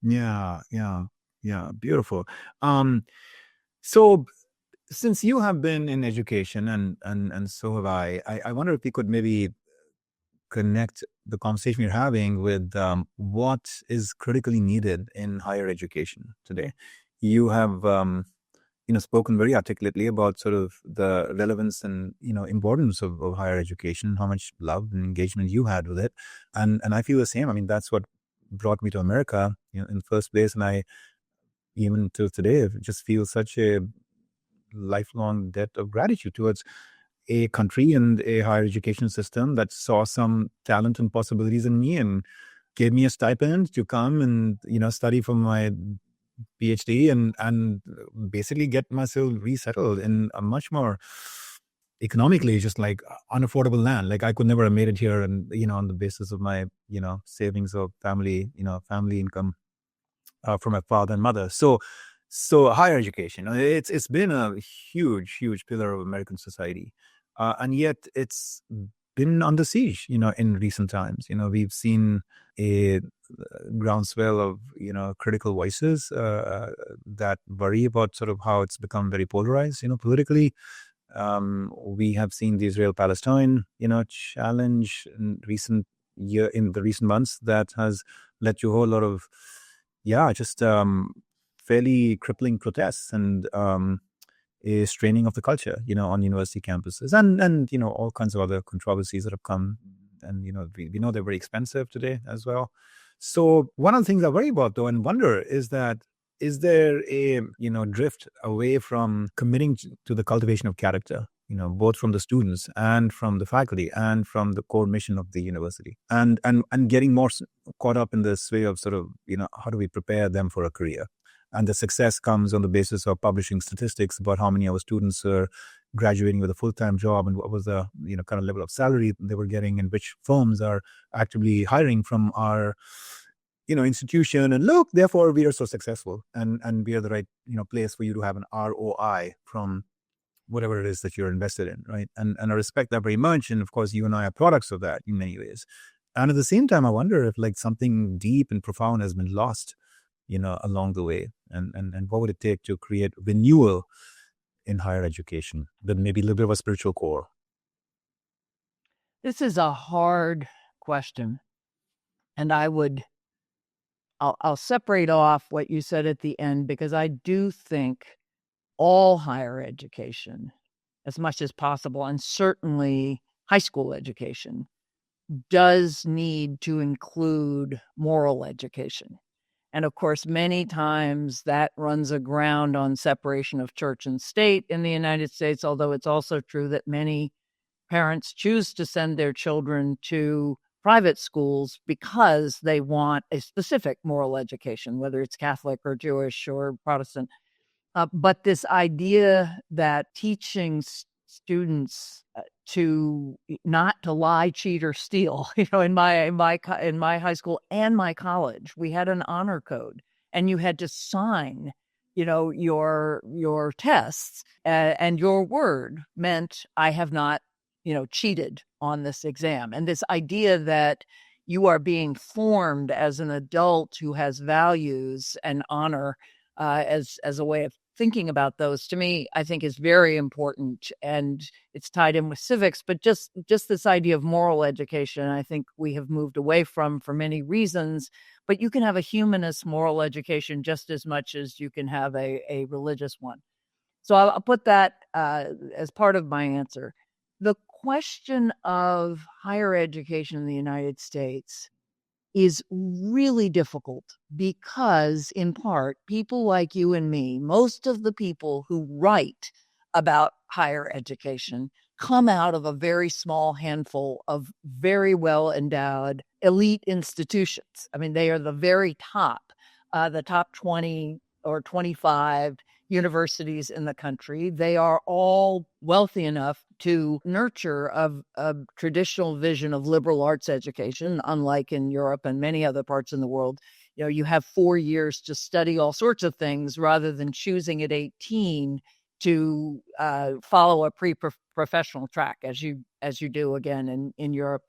Yeah, yeah, yeah. Beautiful. So since you have been in education and so have I wonder if we could maybe connect the conversation we're having with what is critically needed in higher education today. You have spoken very articulately about sort of the relevance and importance of higher education, how much love and engagement you had with it, and I feel the same. I mean, that's what brought me to America, in the first place, and I even till today just feel such a lifelong debt of gratitude towards a country and a higher education system that saw some talent and possibilities in me and gave me a stipend to come and study for my PhD and basically get myself resettled in a much more economically just like unaffordable land. Like I could never have made it here, and on the basis of my savings or family income from my father and mother. So higher education, it's been a huge pillar of American society, and yet it's been under siege. In recent times, we've seen a groundswell of critical voices that worry about sort of how it's become very polarized. Politically, we have seen the Israel-Palestine challenge in the recent months that has led to a whole lot of just fairly crippling protests and a straining of the culture, on university campuses and all kinds of other controversies that have come. And, we know they're very expensive today as well. So one of the things I worry about though and wonder is there a, drift away from committing to the cultivation of character, both from the students and from the faculty and from the core mission of the university and getting more caught up in this way of sort of, how do we prepare them for a career? And the success comes on the basis of publishing statistics about how many of our students are graduating with a full-time job and what was the kind of level of salary they were getting and which firms are actively hiring from our institution. And look, therefore we are so successful and we are the right place for you to have an ROI from whatever it is that you're invested in, right? And I respect that very much. And of course, you and I are products of that in many ways. And at the same time, I wonder if like something deep and profound has been lost along the way, and what would it take to create renewal in higher education, but maybe a little bit of a spiritual core? This is a hard question, and I'll separate off what you said at the end because I do think all higher education, as much as possible, and certainly high school education, does need to include moral education. And of course, many times that runs aground on separation of church and state in the United States, although it's also true that many parents choose to send their children to private schools because they want a specific moral education, whether it's Catholic or Jewish or Protestant. But this idea that teaching students to not to lie, cheat, or steal. In my high school and my college, we had an honor code, and you had to sign, your tests, and your word meant I have not, cheated on this exam. And this idea that you are being formed as an adult who has values and honor as a way of thinking about those, to me, I think is very important, and it's tied in with civics. But just this idea of moral education, I think we have moved away from for many reasons. But you can have a humanist moral education just as much as you can have a religious one. So I'll put that as part of my answer. The question of higher education in the United States is really difficult because, in part, people like you and me, most of the people who write about higher education come out of a very small handful of very well endowed elite institutions. I mean, they are the very top, the top 20 or 25 universities in the country. They are all wealthy enough to nurture a traditional vision of liberal arts education, unlike in Europe and many other parts in the world. You have 4 years to study all sorts of things rather than choosing at 18 to follow a pre-professional track as you do again in Europe.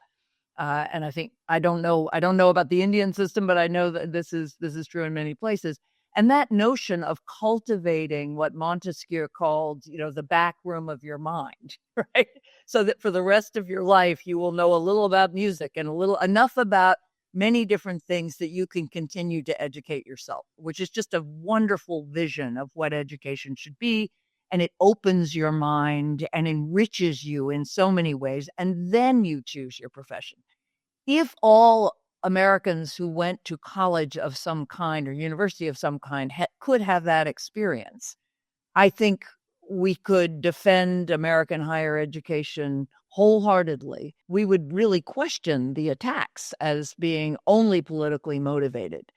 And I think I don't know about the Indian system, but I know that this is true in many places. And that notion of cultivating what Montesquieu called, the back room of your mind, right? So that for the rest of your life, you will know a little about music and enough about many different things that you can continue to educate yourself, which is just a wonderful vision of what education should be. And it opens your mind and enriches you in so many ways. And then you choose your profession. If all Americans who went to college of some kind or university of some kind could have that experience, I think we could defend American higher education wholeheartedly. We would really question the attacks as being only politically motivated.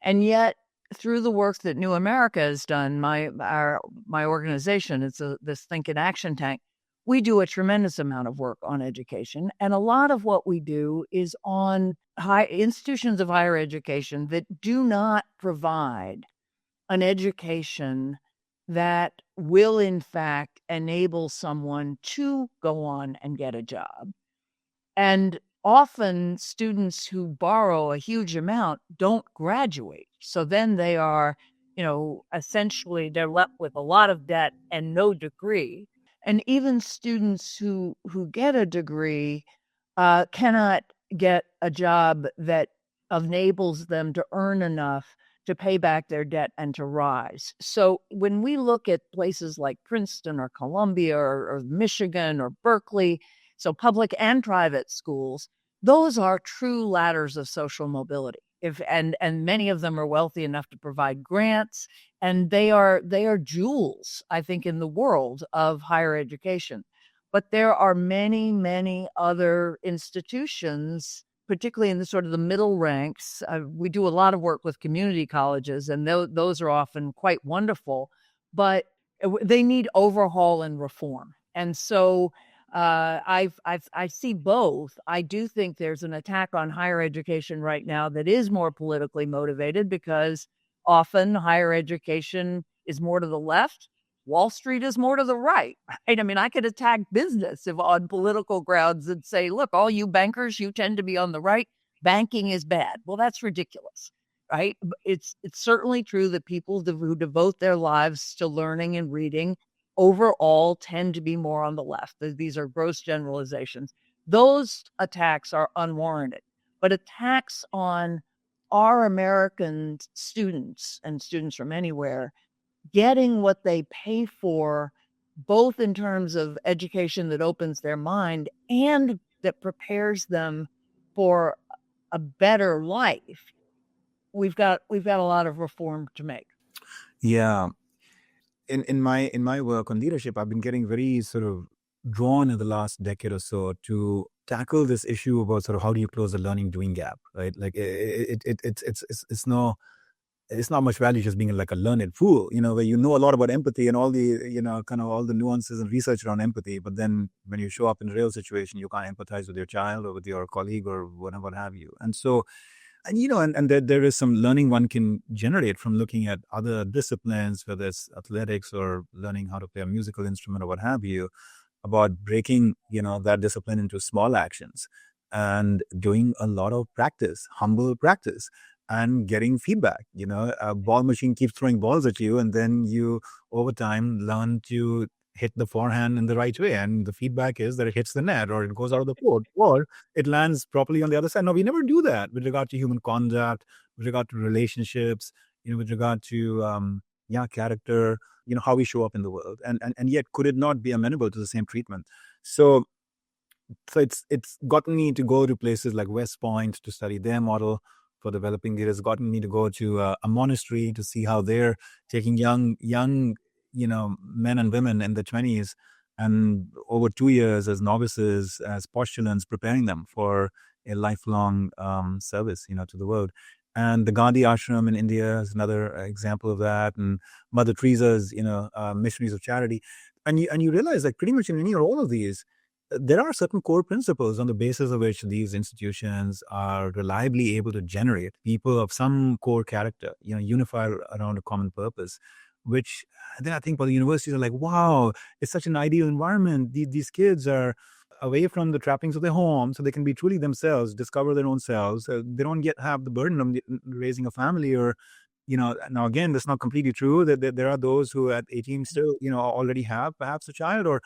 And yet, through the work that New America has done, my organization, it's this Think in Action tank, we do a tremendous amount of work on education. And a lot of what we do is on high institutions of higher education that do not provide an education that will, in fact, enable someone to go on and get a job. And often students who borrow a huge amount don't graduate. So then they are, essentially they're left with a lot of debt and no degree. And even students who get a degree cannot get a job that enables them to earn enough to pay back their debt and to rise. So when we look at places like Princeton or Columbia or Michigan or Berkeley, so public and private schools, those are true ladders of social mobility. And many of them are wealthy enough to provide grants, and they are jewels, I think, in the world of higher education. But there are many, many other institutions, particularly in the sort of the middle ranks. We do a lot of work with community colleges, and those are often quite wonderful, but they need overhaul and reform. And so I see both. I do think there's an attack on higher education right now that is more politically motivated because often higher education is more to the left. Wall Street is more to the right. Right? I mean, I could attack business if on political grounds and say, look, all you bankers, you tend to be on the right. Banking is bad. Well, that's ridiculous, right? It's certainly true that people who devote their lives to learning and reading overall tend to be more on the left. These are gross generalizations. Those attacks are unwarranted, but attacks on our American students and students from anywhere getting what they pay for, both in terms of education that opens their mind and that prepares them for a better life, we've got a lot of reform to make. Yeah. In my work on leadership, I've been getting very sort of drawn in the last decade or so to tackle this issue about sort of how do you close the learning doing gap, right? Like it's not much value just being like a learned fool, where you know a lot about empathy and all the, kind of all the nuances and research around empathy. But then when you show up in a real situation, you can't empathize with your child or with your colleague or whatever, what have you. And so, and there is some learning one can generate from looking at other disciplines, whether it's athletics or learning how to play a musical instrument or what have you, about breaking, that discipline into small actions and doing a lot of practice, humble practice, and getting feedback. A ball machine keeps throwing balls at you, and then you, over time, learn to hit the forehand in the right way. And the feedback is that it hits the net or it goes out of the court or it lands properly on the other side. No, we never do that with regard to human conduct, with regard to relationships, with regard to, character, how we show up in the world. And yet, could it not be amenable to the same treatment? So it's gotten me to go to places like West Point to study their model for developing leaders. Gotten me to go to a monastery to see how they're taking young men and women in their 20s and over 2 years as novices, as postulants, preparing them for a lifelong service, to the world. And the Gandhi ashram in India is another example of that, and Mother Teresa's, missionaries of charity. And you realize that pretty much in any or all of these, there are certain core principles on the basis of which these institutions are reliably able to generate people of some core character, unified around a common purpose, which then I think for the universities are like, wow, it's such an ideal environment. These kids are away from the trappings of their home, so they can be truly themselves, discover their own selves. They don't have the burden of raising a family or, now again, that's not completely true. That there are those who at 18 still, already have perhaps a child or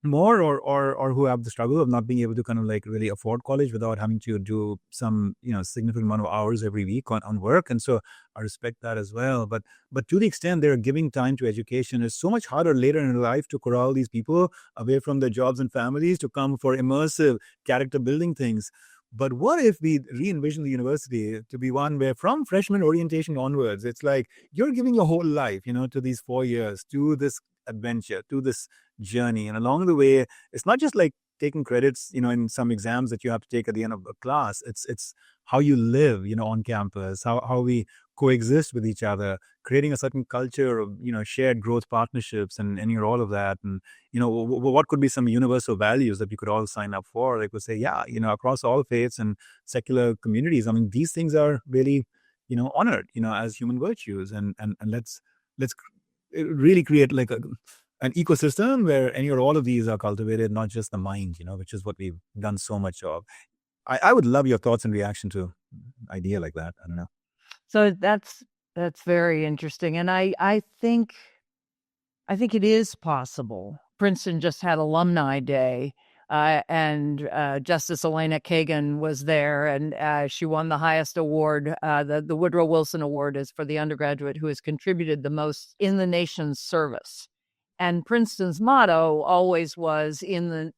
more, or who have the struggle of not being able to kind of like really afford college without having to do some significant amount of hours every week on work. And so I respect that as well. But to the extent they're giving time to education, it's so much harder later in life to corral these people away from their jobs and families to come for immersive character building things. But what if we re-envision the university to be one where from freshman orientation onwards, it's like you're giving your whole life, to these 4 years, to this adventure, to this journey. And along the way, it's not just like taking credits, in some exams that you have to take at the end of a class. It's how you live, on campus, how we coexist with each other, creating a certain culture of, shared growth partnerships and all of that. And, what could be some universal values that we could all sign up for? They could say, yeah, across all faiths and secular communities, I mean, these things are really, honored, as human virtues. And let's really create like an ecosystem where any or all of these are cultivated, not just the mind, which is what we've done so much of. I would love your thoughts and reaction to an idea like that. I don't know. So that's very interesting. And I think it is possible. Princeton just had Alumni Day, and Justice Elena Kagan was there, and she won the highest award. The Woodrow Wilson Award is for the undergraduate who has contributed the most in the nation's service. And Princeton's motto always was in the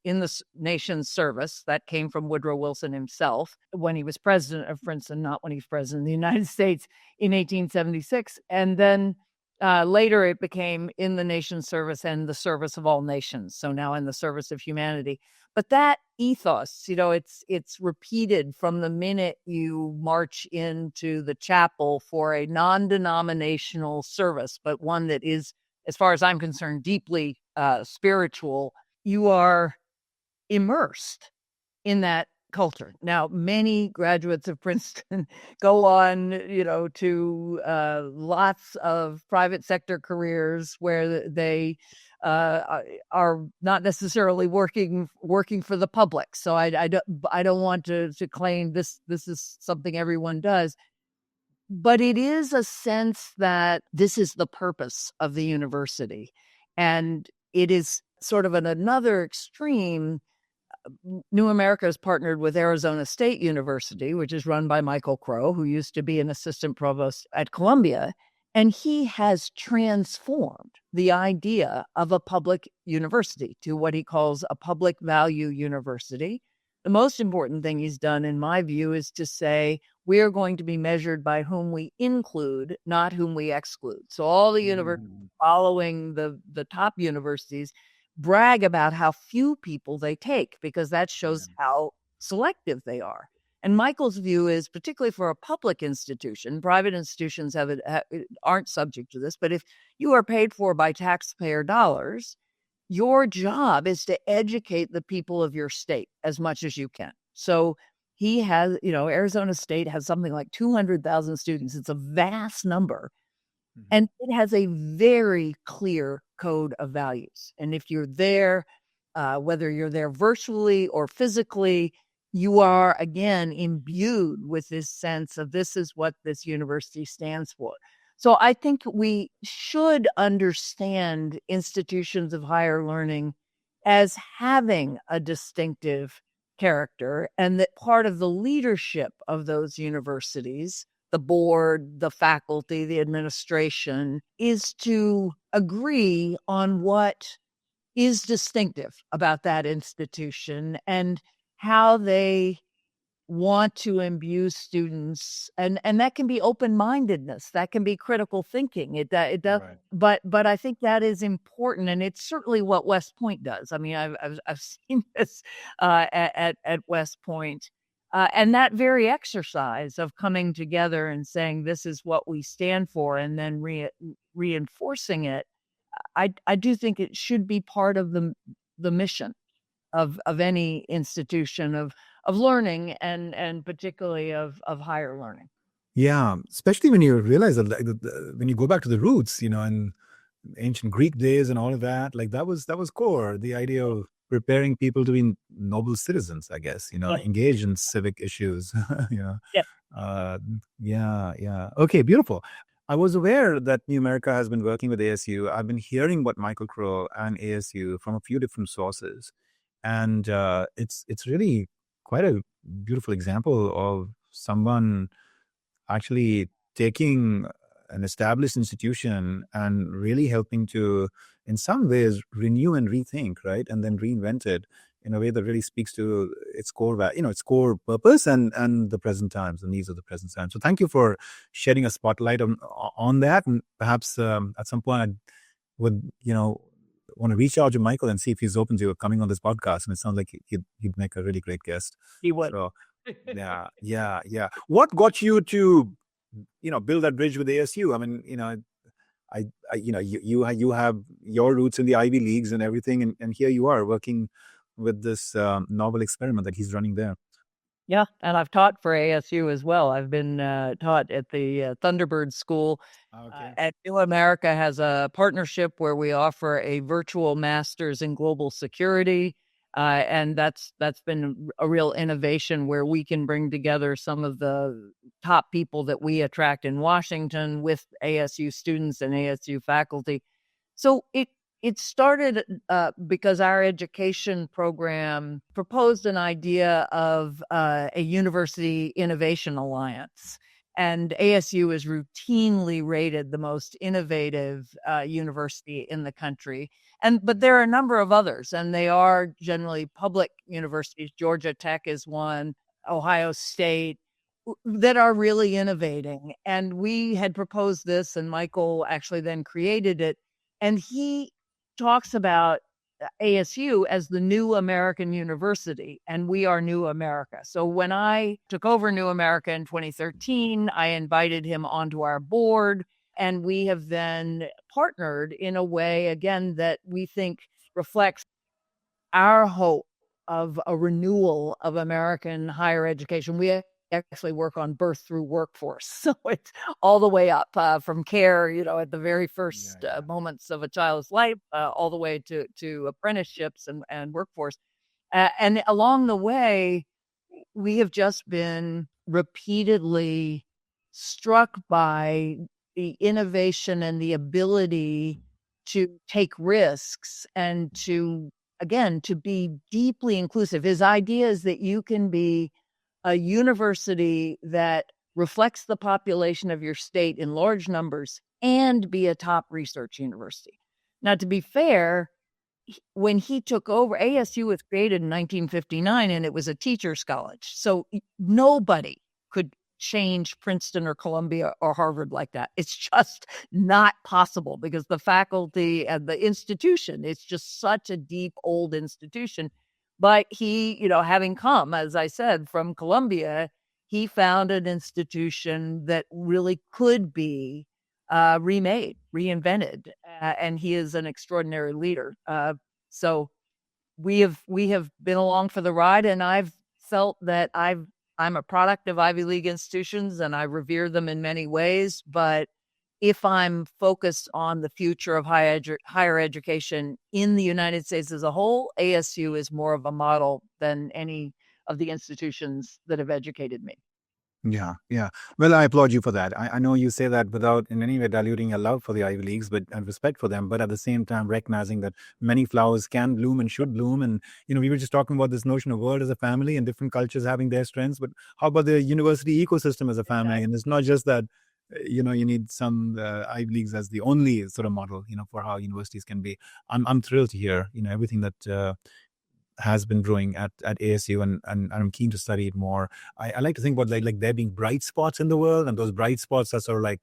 nation's service. That came from Woodrow Wilson himself when he was president of Princeton, not when he was president of the United States in 1876. And then later it became in the nation's service and the service of all nations. So now in the service of humanity. But that ethos, it's repeated from the minute you march into the chapel for a non-denominational service, but one that is, as far as I'm concerned, deeply spiritual. You are immersed in that culture. Now, many graduates of Princeton go on, to lots of private sector careers where they are not necessarily working for the public. So I don't want to claim this is something everyone does. But it is a sense that this is the purpose of the university. And it is sort of another extreme. New America has partnered with Arizona State University, which is run by Michael Crow, who used to be an assistant provost at Columbia. And he has transformed the idea of a public university to what he calls a public value university. the most important thing he's done, in my view, is to say we are going to be measured by whom we include, not whom we exclude. So all the universities following the top universities brag about how few people they take, because that shows how selective they are. And Michael's view is, particularly for a public institution, private institutions aren't subject to this, but if you are paid for by taxpayer dollars, your job is to educate the people of your state as much as you can. So he has, Arizona State has something like 200,000 students. It's a vast number. And it has a very clear code of values. And if you're there, whether you're there virtually or physically, you are, again, imbued with this sense of this is what this university stands for. So I think we should understand institutions of higher learning as having a distinctive character, and that part of the leadership of those universities, the board, the faculty, the administration, is to agree on what is distinctive about that institution and how they want to imbue students, and that can be open-mindedness, that can be critical thinking. It does, Right. but I think that is important, and it's certainly what West Point does. I mean, I've seen this at West Point, and that very exercise of coming together and saying this is what we stand for, and then reinforcing it. I do think it should be part of the mission of any institution of learning, and particularly of higher learning. Yeah, especially when you realize that, like, when you go back to the roots, and ancient Greek days and all of that, like that was core. The idea of preparing people to be noble citizens, I guess, engage in civic issues. Yeah. Yeah. Okay, beautiful. I was aware that New America has been working with ASU. I've been hearing about Michael Crow and ASU from a few different sources, and it's really quite a beautiful example of someone actually taking an established institution and really helping to, in some ways, renew and rethink, right, and then reinvent it in a way that really speaks to its core, its core purpose and the present times, the needs of the present time. So, thank you for shedding a spotlight on that, and perhaps at some point I would, want to reach out to Michael and see if he's open to coming on this podcast. And it sounds like he'd make a really great guest. He would. So, yeah. What got you to, build that bridge with ASU? I mean, you have your roots in the Ivy Leagues and everything, and here you are working with this novel experiment that he's running there. Yeah, and I've taught for ASU as well. I've been taught at the Thunderbird School. Okay. At New America has a partnership where we offer a virtual master's in global security. And that's been a real innovation where we can bring together some of the top people that we attract in Washington with ASU students and ASU faculty. So it started because our education program proposed an idea of a University Innovation Alliance. And ASU is routinely rated the most innovative university in the country. But there are a number of others, and they are generally public universities. Georgia Tech is one, Ohio State, that are really innovating. And we had proposed this, and Michael actually then created it. And he talks about ASU as the new American university, and we are New America. So when I took over New America in 2013, I invited him onto our board, and we have then partnered in a way, again, that we think reflects our hope of a renewal of American higher education. We actually work on birth through workforce. So it's all the way up from care, at the very first moments of a child's life, all the way to apprenticeships and workforce. And along the way, we have just been repeatedly struck by the innovation and the ability to take risks and to be deeply inclusive. His idea is that you can be a university that reflects the population of your state in large numbers and be a top research university. Now, to be fair, when he took over, ASU was created in 1959, and it was a teacher's college. So nobody could change Princeton or Columbia or Harvard like that. It's just not possible because the faculty and the institution, it's just such a deep, old institution. But he, having come, as I said, from Columbia, he found an institution that really could be remade, reinvented, and he is an extraordinary leader. So we have been along for the ride, and I've felt that I'm a product of Ivy League institutions, and I revere them in many ways. But if I'm focused on the future of higher education in the United States as a whole, ASU is more of a model than any of the institutions that have educated me. Yeah, yeah. Well, I applaud you for that. I know you say that without in any way diluting your love for the Ivy Leagues, but and respect for them, but at the same time recognizing that many flowers can bloom and should bloom. And we were just talking about this notion of world as a family and different cultures having their strengths. But how about the university ecosystem as a family? Exactly. And it's not just that you need some Ivy Leagues as the only sort of model, for how universities can be. I'm thrilled to hear everything that has been brewing at ASU, and I'm keen to study it more. I like to think about like there being bright spots in the world, and those bright spots are sort of like,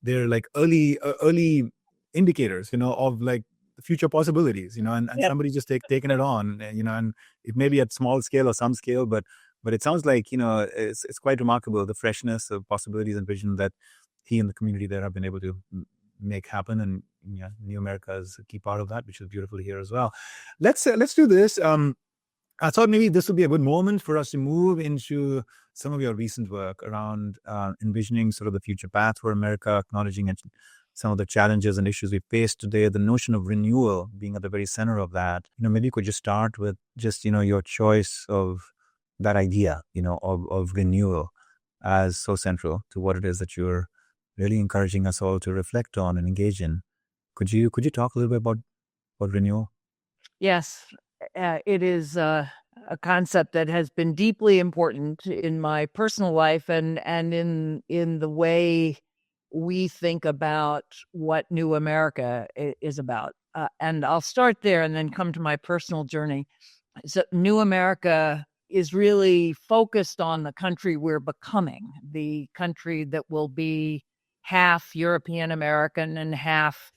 they're like early indicators, of like future possibilities, and Yep. somebody just taking it on, and it may be at small scale or some scale, but it sounds like, it's quite remarkable, the freshness of possibilities and vision that he and the community there have been able to make happen. And New America is a key part of that, which is beautiful to hear as well. Let's do this. I thought maybe this would be a good moment for us to move into some of your recent work around envisioning sort of the future path for America, acknowledging some of the challenges and issues we face today, the notion of renewal being at the very center of that. Maybe you could just start with just, your choice of that idea, of renewal as so central to what it is that you're really encouraging us all to reflect on and engage in. Could you talk a little bit about renewal? Yes, it is a concept that has been deeply important in my personal life, and in the way we think about what New America is about. And I'll start there and then come to my personal journey. So, New America is really focused on the country we're becoming, the country that will be half European American and half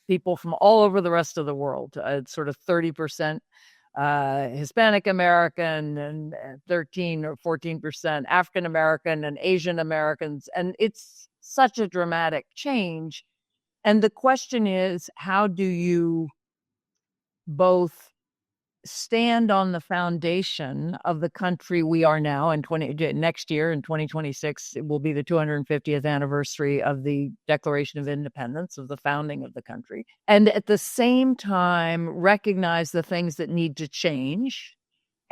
people from all over the rest of the world. It's sort of 30% Hispanic American and 13 or 14% African American and Asian Americans. And it's such a dramatic change. And the question is, how do you both stand on the foundation of the country we are now next year in 2026, it will be the 250th anniversary of the Declaration of Independence, of the founding of the country, and at the same time recognize the things that need to change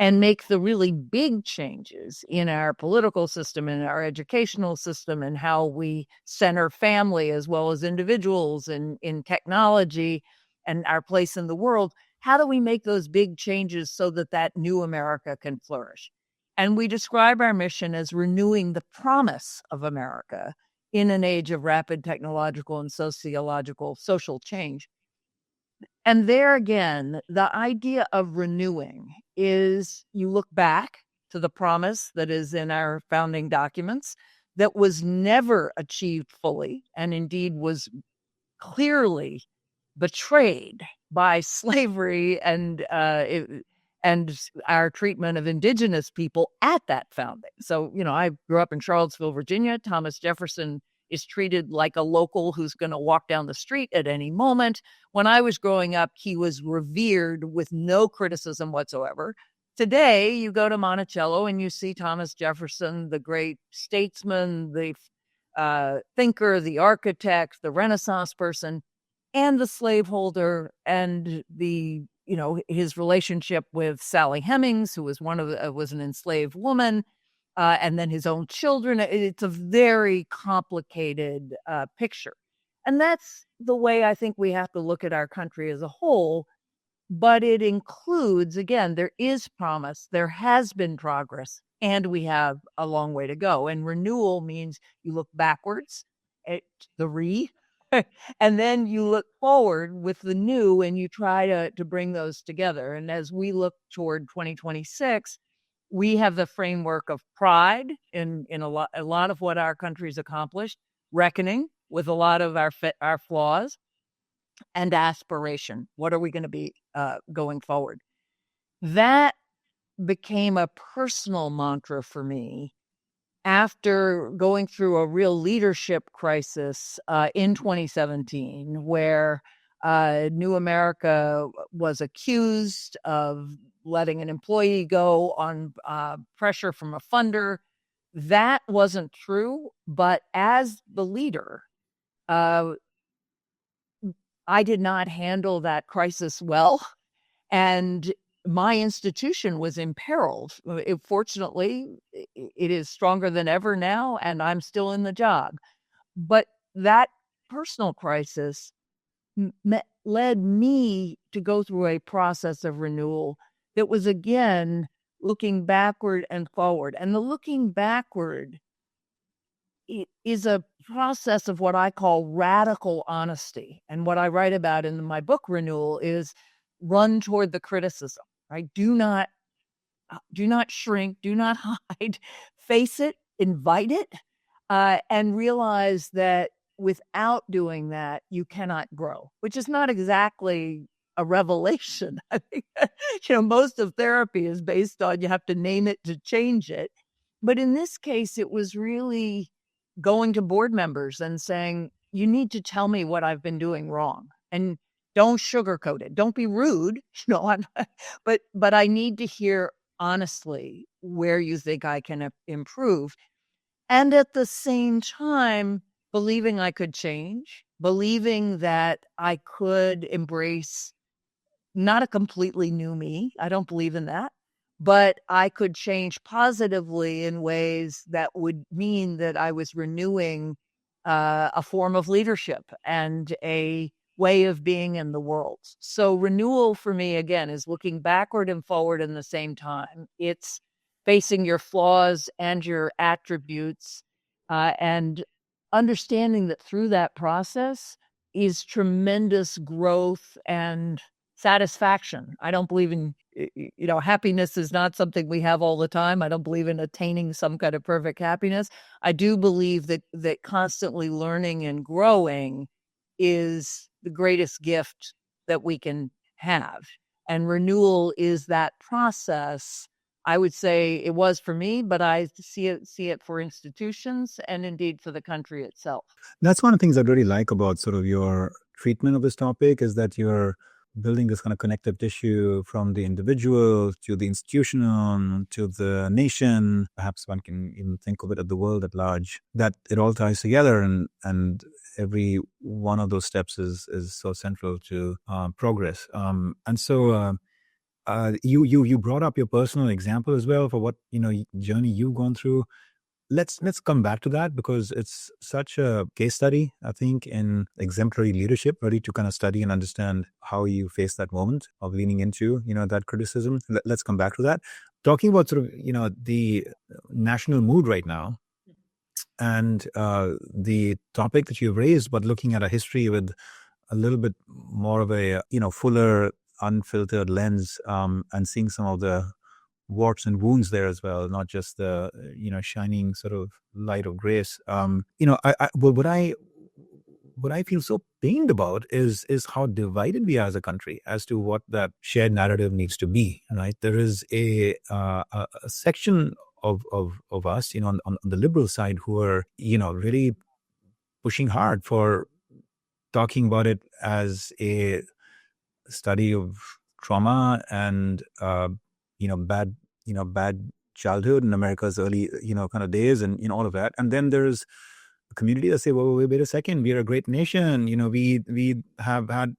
and make the really big changes in our political system, in our educational system, and how we center family as well as individuals in technology and our place in the world. How do we make those big changes so that that new America can flourish? And we describe our mission as renewing the promise of America in an age of rapid technological and social change. And there again, the idea of renewing is you look back to the promise that is in our founding documents that was never achieved fully, and indeed was clearly betrayed by slavery and our treatment of indigenous people at that founding. So, I grew up in Charlottesville, Virginia. Thomas Jefferson is treated like a local who's going to walk down the street at any moment. When I was growing up, he was revered with no criticism whatsoever. Today, you go to Monticello and you see Thomas Jefferson, the great statesman, the thinker, the architect, the Renaissance person, and the slaveholder, and his relationship with Sally Hemings, who was was an enslaved woman, and then his own children. It's a very complicated picture, and that's the way I think we have to look at our country as a whole. But it includes, again, there is promise, there has been progress, and we have a long way to go. And renewal means you look backwards at the And then you look forward with the new and you try to bring those together. And as we look toward 2026, we have the framework of pride in a lot of what our country's accomplished, reckoning with a lot of our flaws, and aspiration. What are we going to be going forward? That became a personal mantra for me after going through a real leadership crisis in 2017, where New America was accused of letting an employee go on pressure from a funder. That wasn't true, but as the leader, I did not handle that crisis well, and my institution was imperiled. Fortunately, it is stronger than ever now, and I'm still in the job. But that personal crisis led me to go through a process of renewal that was, again, looking backward and forward. And the looking backward is a process of what I call radical honesty. And what I write about in my book, Renewal, is run toward the criticism, right? Do not shrink, do not hide, face it, invite it, and realize that without doing that, you cannot grow, which is not exactly a revelation. I think, most of therapy is based on you have to name it to change it. But in this case, it was really going to board members and saying, you need to tell me what I've been doing wrong. And don't sugarcoat it. Don't be rude. But I need to hear honestly where you think I can improve. And at the same time, believing I could change, believing that I could embrace not a completely new me. I don't believe in that. But I could change positively in ways that would mean that I was renewing a form of leadership and a way of being in the world. So renewal for me, again, is looking backward and forward in the same time. It's facing your flaws and your attributes, and understanding that through that process is tremendous growth and satisfaction. I don't believe in, happiness is not something we have all the time. I don't believe in attaining some kind of perfect happiness. I do believe that constantly learning and growing is the greatest gift that we can have. And renewal is that process. I would say it was for me, but I see it for institutions and indeed for the country itself. That's one of the things I really like about sort of your treatment of this topic, is that you're building this kind of connective tissue from the individual to the institution to the nation. Perhaps one can even think of it as the world at large, that it all ties together, and every one of those steps is so central to progress. And so you brought up your personal example as well for what journey you've gone through. Let's come back to that, because it's such a case study, I think, in exemplary leadership, ready to kind of study and understand how you face that moment of leaning into that criticism. Let's come back to that. Talking about sort of the national mood right now, and the topic that you've raised, but looking at a history with a little bit more of a fuller, unfiltered lens, and seeing some of the warts and wounds there as well, not just the shining sort of light of grace. What I feel so pained about is how divided we are as a country as to what that shared narrative needs to be. Right, there is a section of us, on the liberal side, who are really pushing hard for talking about it as a study of trauma and bad childhood in America's early kind of days, and all of that. And then there's a community that say, well, wait a second, we're a great nation. We have had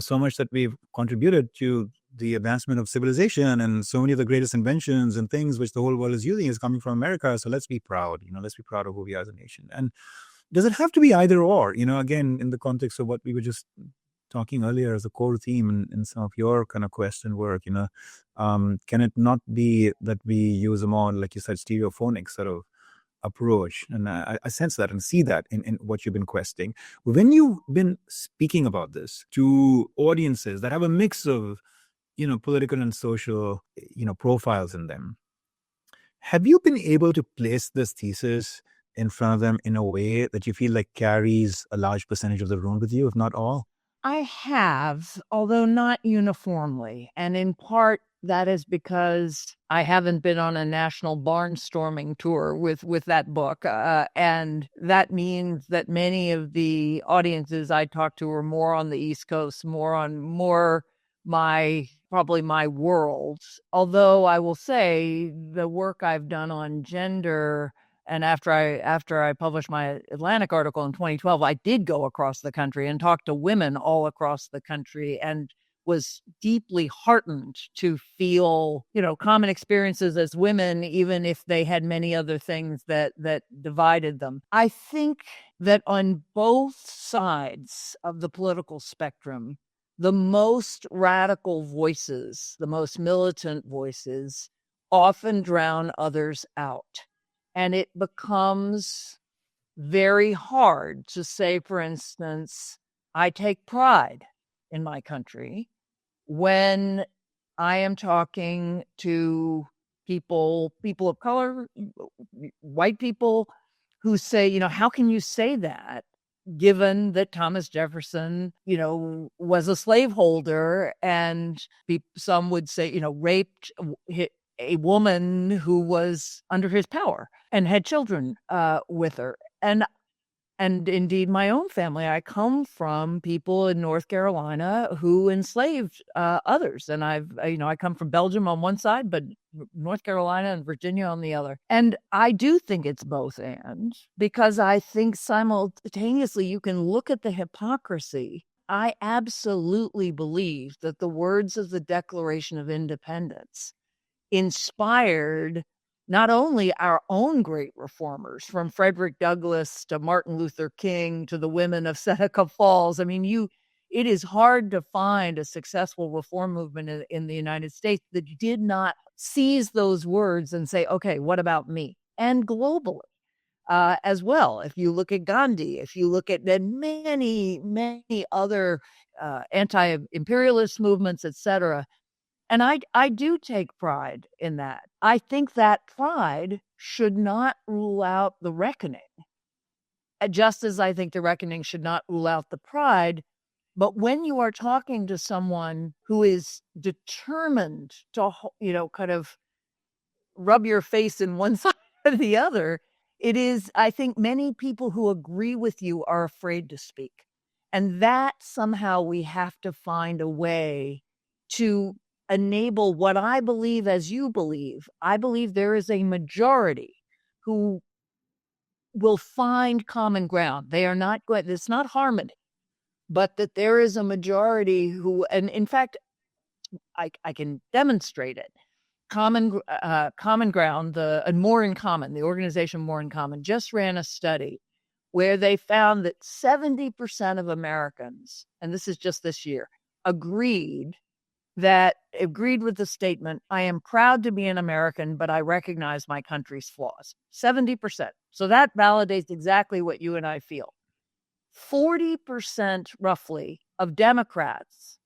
so much that we've contributed to the advancement of civilization, and so many of the greatest inventions and things which the whole world is using is coming from America. So let's be proud. Let's be proud of who we are as a nation. And does it have to be either or? Again, in the context of what we were just talking earlier as a core theme in some of your kind of question work, can it not be that we use a more, like you said, stereophonic sort of approach. And I sense that and see that in what you've been questing. When you've been speaking about this to audiences that have a mix of, political and social, profiles in them, have you been able to place this thesis in front of them in a way that you feel like carries a large percentage of the room with you, if not all? I have, although not uniformly. And in part, that is because I haven't been on a national barnstorming tour with that book. And that means that many of the audiences I talked to are more on the East Coast, more probably my world. Although I will say the work I've done on gender, and after I published my Atlantic article in 2012, I did go across the country and talk to women all across the country, and was deeply heartened to feel, common experiences as women, even if they had many other things that divided them. I think that on both sides of the political spectrum, the most radical voices, the most militant voices, often drown others out. And it becomes very hard to say, for instance, I take pride in my country when I am talking to people of color, white people, who say, how can you say that, given that Thomas Jefferson, was a slaveholder, and some would say, raped a woman who was under his power and had children with her. And indeed, my own family, I come from people in North Carolina who enslaved others. And I come from Belgium on one side, but North Carolina and Virginia on the other. And I do think it's both and, because I think simultaneously you can look at the hypocrisy. I absolutely believe that the words of the Declaration of Independence inspired not only our own great reformers, from Frederick Douglass to Martin Luther King to the women of Seneca Falls. I mean, it is hard to find a successful reform movement in the United States that did not seize those words and say, okay, what about me? And globally as well. If you look at Gandhi, if you look at many, many other anti-imperialist movements, etc., and I do take pride in that. I think that pride should not rule out the reckoning, just as I think the reckoning should not rule out the pride. But when you are talking to someone who is determined to, kind of rub your face in one side or the other, it is, I think many people who agree with you are afraid to speak. And that somehow we have to find a way to enable what I believe as you believe. I believe there is a majority who will find common ground. They are not going, it's not harmony, but that there is a majority who, and in fact, I can demonstrate it. Common Ground, More in Common, the organization More in Common, just ran a study where they found that 70% of Americans, and this is just this year, agreed with the statement, I am proud to be an American, but I recognize my country's flaws. 70%. So that validates exactly what you and I feel. 40% roughly of Democrats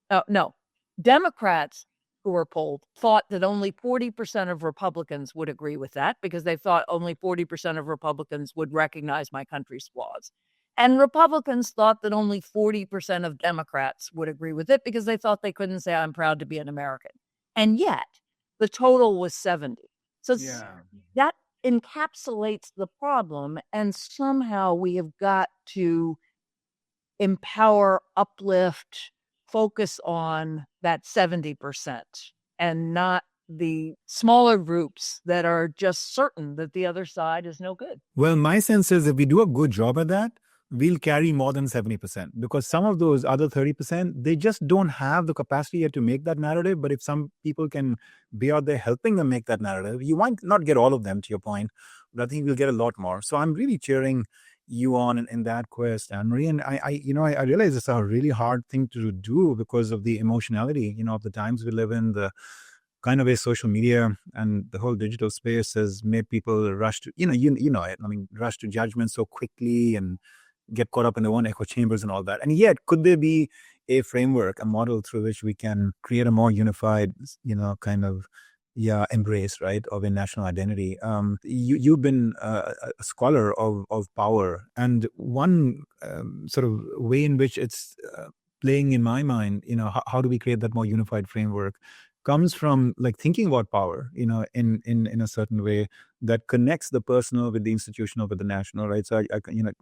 who were polled thought that only 40% of Republicans would agree with that, because they thought only 40% of Republicans would recognize my country's flaws. And Republicans thought that only 40% of Democrats would agree with it, because they thought they couldn't say, I'm proud to be an American. And yet the total was 70. So that encapsulates the problem. And somehow we have got to empower, uplift, focus on that 70% and not the smaller groups that are just certain that the other side is no good. Well, my sense is if we do a good job at that, we'll carry more than 70%, because some of those other 30%, they just don't have the capacity yet to make that narrative. But if some people can be out there helping them make that narrative, you might not get all of them, to your point, but I think we'll get a lot more. So I'm really cheering you on in that quest, Anne-Marie. And I realize it's a really hard thing to do because of the emotionality, of the times we live in, the kind of way social media and the whole digital space has made people rush to, you know it. I mean, rush to judgment so quickly and get caught up in their own echo chambers and all that. And yet, could there be a framework, a model through which we can create a more unified, kind of, embrace, right, of a national identity? You've been a scholar of power, and one sort of way in which it's playing in my mind, how do we create that more unified framework, comes from like thinking about power, in a certain way that connects the personal with the institutional with the national, right? So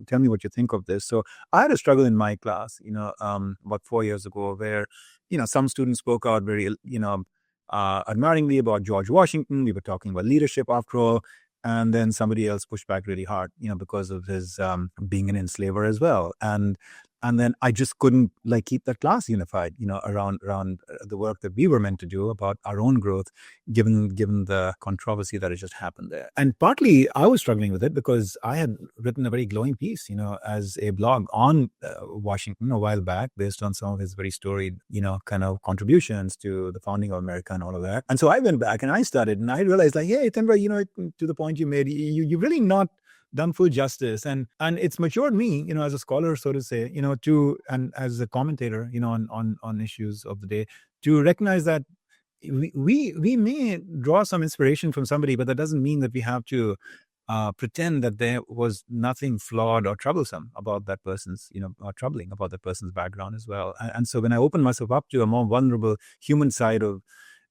tell me what you think of this. So I had a struggle in my class, about 4 years ago, where some students spoke out very admiringly about George Washington. We were talking about leadership after all. And then somebody else pushed back really hard, because of his being an enslaver as well. And then I just couldn't like keep that class unified, around the work that we were meant to do about our own growth, given the controversy that had just happened there. And partly I was struggling with it because I had written a very glowing piece, as a blog on Washington a while back, based on some of his very storied, kind of contributions to the founding of America and all of that. And so I went back and I studied, and I realized, like, hey, Hitendra, to the point you made, you really not done full justice, and it's matured me, as a scholar, so to say, and as a commentator, on issues of the day, to recognize that we may draw some inspiration from somebody, but that doesn't mean that we have to pretend that there was nothing flawed or troublesome about that person's, or troubling about that person's background as well. And so when I open myself up to a more vulnerable human side of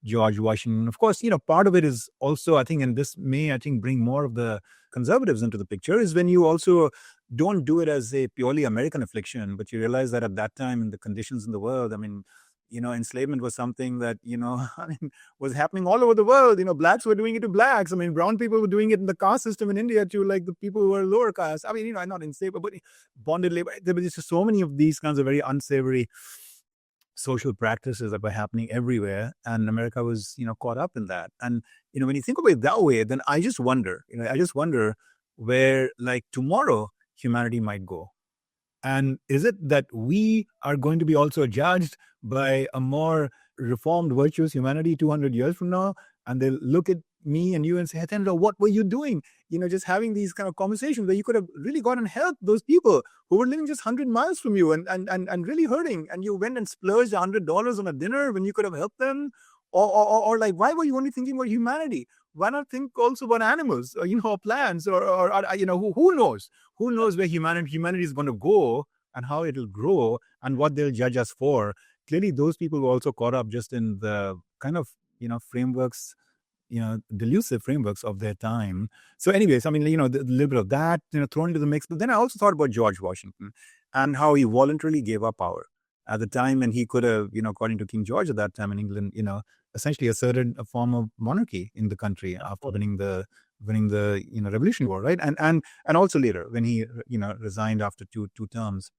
George Washington, of course, part of it is also, I think, and this may, I think, bring more of the conservatives into the picture, is when you also don't do it as a purely American affliction, but you realize that at that time, in the conditions in the world, I mean, enslavement was something that, I mean, was happening all over the world. Blacks were doing it to blacks. I mean, brown people were doing it in the caste system in India to like the people who were lower caste. I mean, not enslaved, but bonded labor. There were just so many of these kinds of very unsavory social practices that were happening everywhere, and America was, caught up in that. And when you think about it that way, then I just wonder, where like tomorrow humanity might go. And is it that we are going to be also judged by a more reformed, virtuous humanity 200 years from now? And they'll look at me and you and say, Hitendra, what were you doing? Just having these kind of conversations where you could have really gone and helped those people who were living just 100 miles from you and really hurting. And you went and splurged $100 on a dinner when you could have helped them. Or like, why were you only thinking about humanity? Why not think also about animals, or plants, or who knows? Who knows where humanity is going to go and how it'll grow and what they'll judge us for? Clearly, those people were also caught up just in the kind of, frameworks, delusive frameworks of their time. So anyways, I mean, the little bit of that, thrown into the mix. But then I also thought about George Washington and how he voluntarily gave up power at the time, and he could have, according to King George at that time in England, essentially asserted a form of monarchy in the country after winning the Revolutionary War, right? And also later when he resigned after two terms.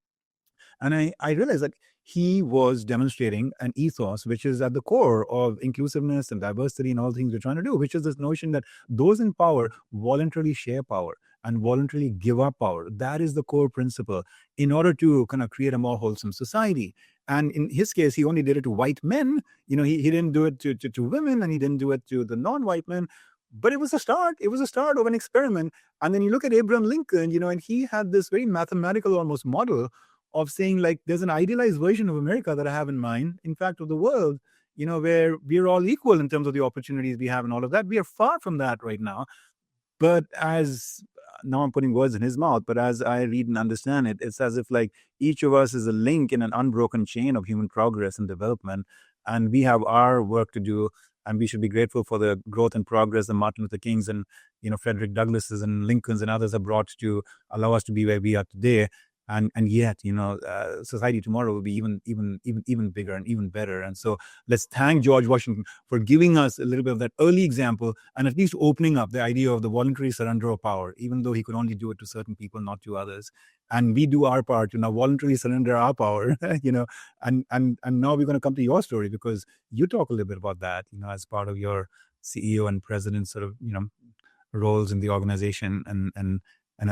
And I realized that he was demonstrating an ethos which is at the core of inclusiveness and diversity and all the things we're trying to do, which is this notion that those in power voluntarily share power and voluntarily give up power. That is the core principle in order to kind of create a more wholesome society. And in his case, he only did it to white men. He didn't do it to women, and he didn't do it to the non-white men. But it was a start. It was a start of an experiment. And then you look at Abraham Lincoln, and he had this very mathematical almost model of saying, like, there's an idealized version of America that I have in mind, in fact, of the world, where we're all equal in terms of the opportunities we have and all of that. We are far from that right now. But now I'm putting words in his mouth, but as I read and understand it, it's as if like each of us is a link in an unbroken chain of human progress and development. And we have our work to do, and we should be grateful for the growth and progress that Martin Luther King's and, Frederick Douglass's and Lincoln's and others have brought to allow us to be where we are today. And yet, society tomorrow will be even bigger and even better. And so let's thank George Washington for giving us a little bit of that early example, and at least opening up the idea of the voluntary surrender of power, even though he could only do it to certain people, not to others. And we do our part to now voluntarily surrender our power, and now we're going to come to your story, because you talk a little bit about that, as part of your CEO and president sort of, roles in the organization. And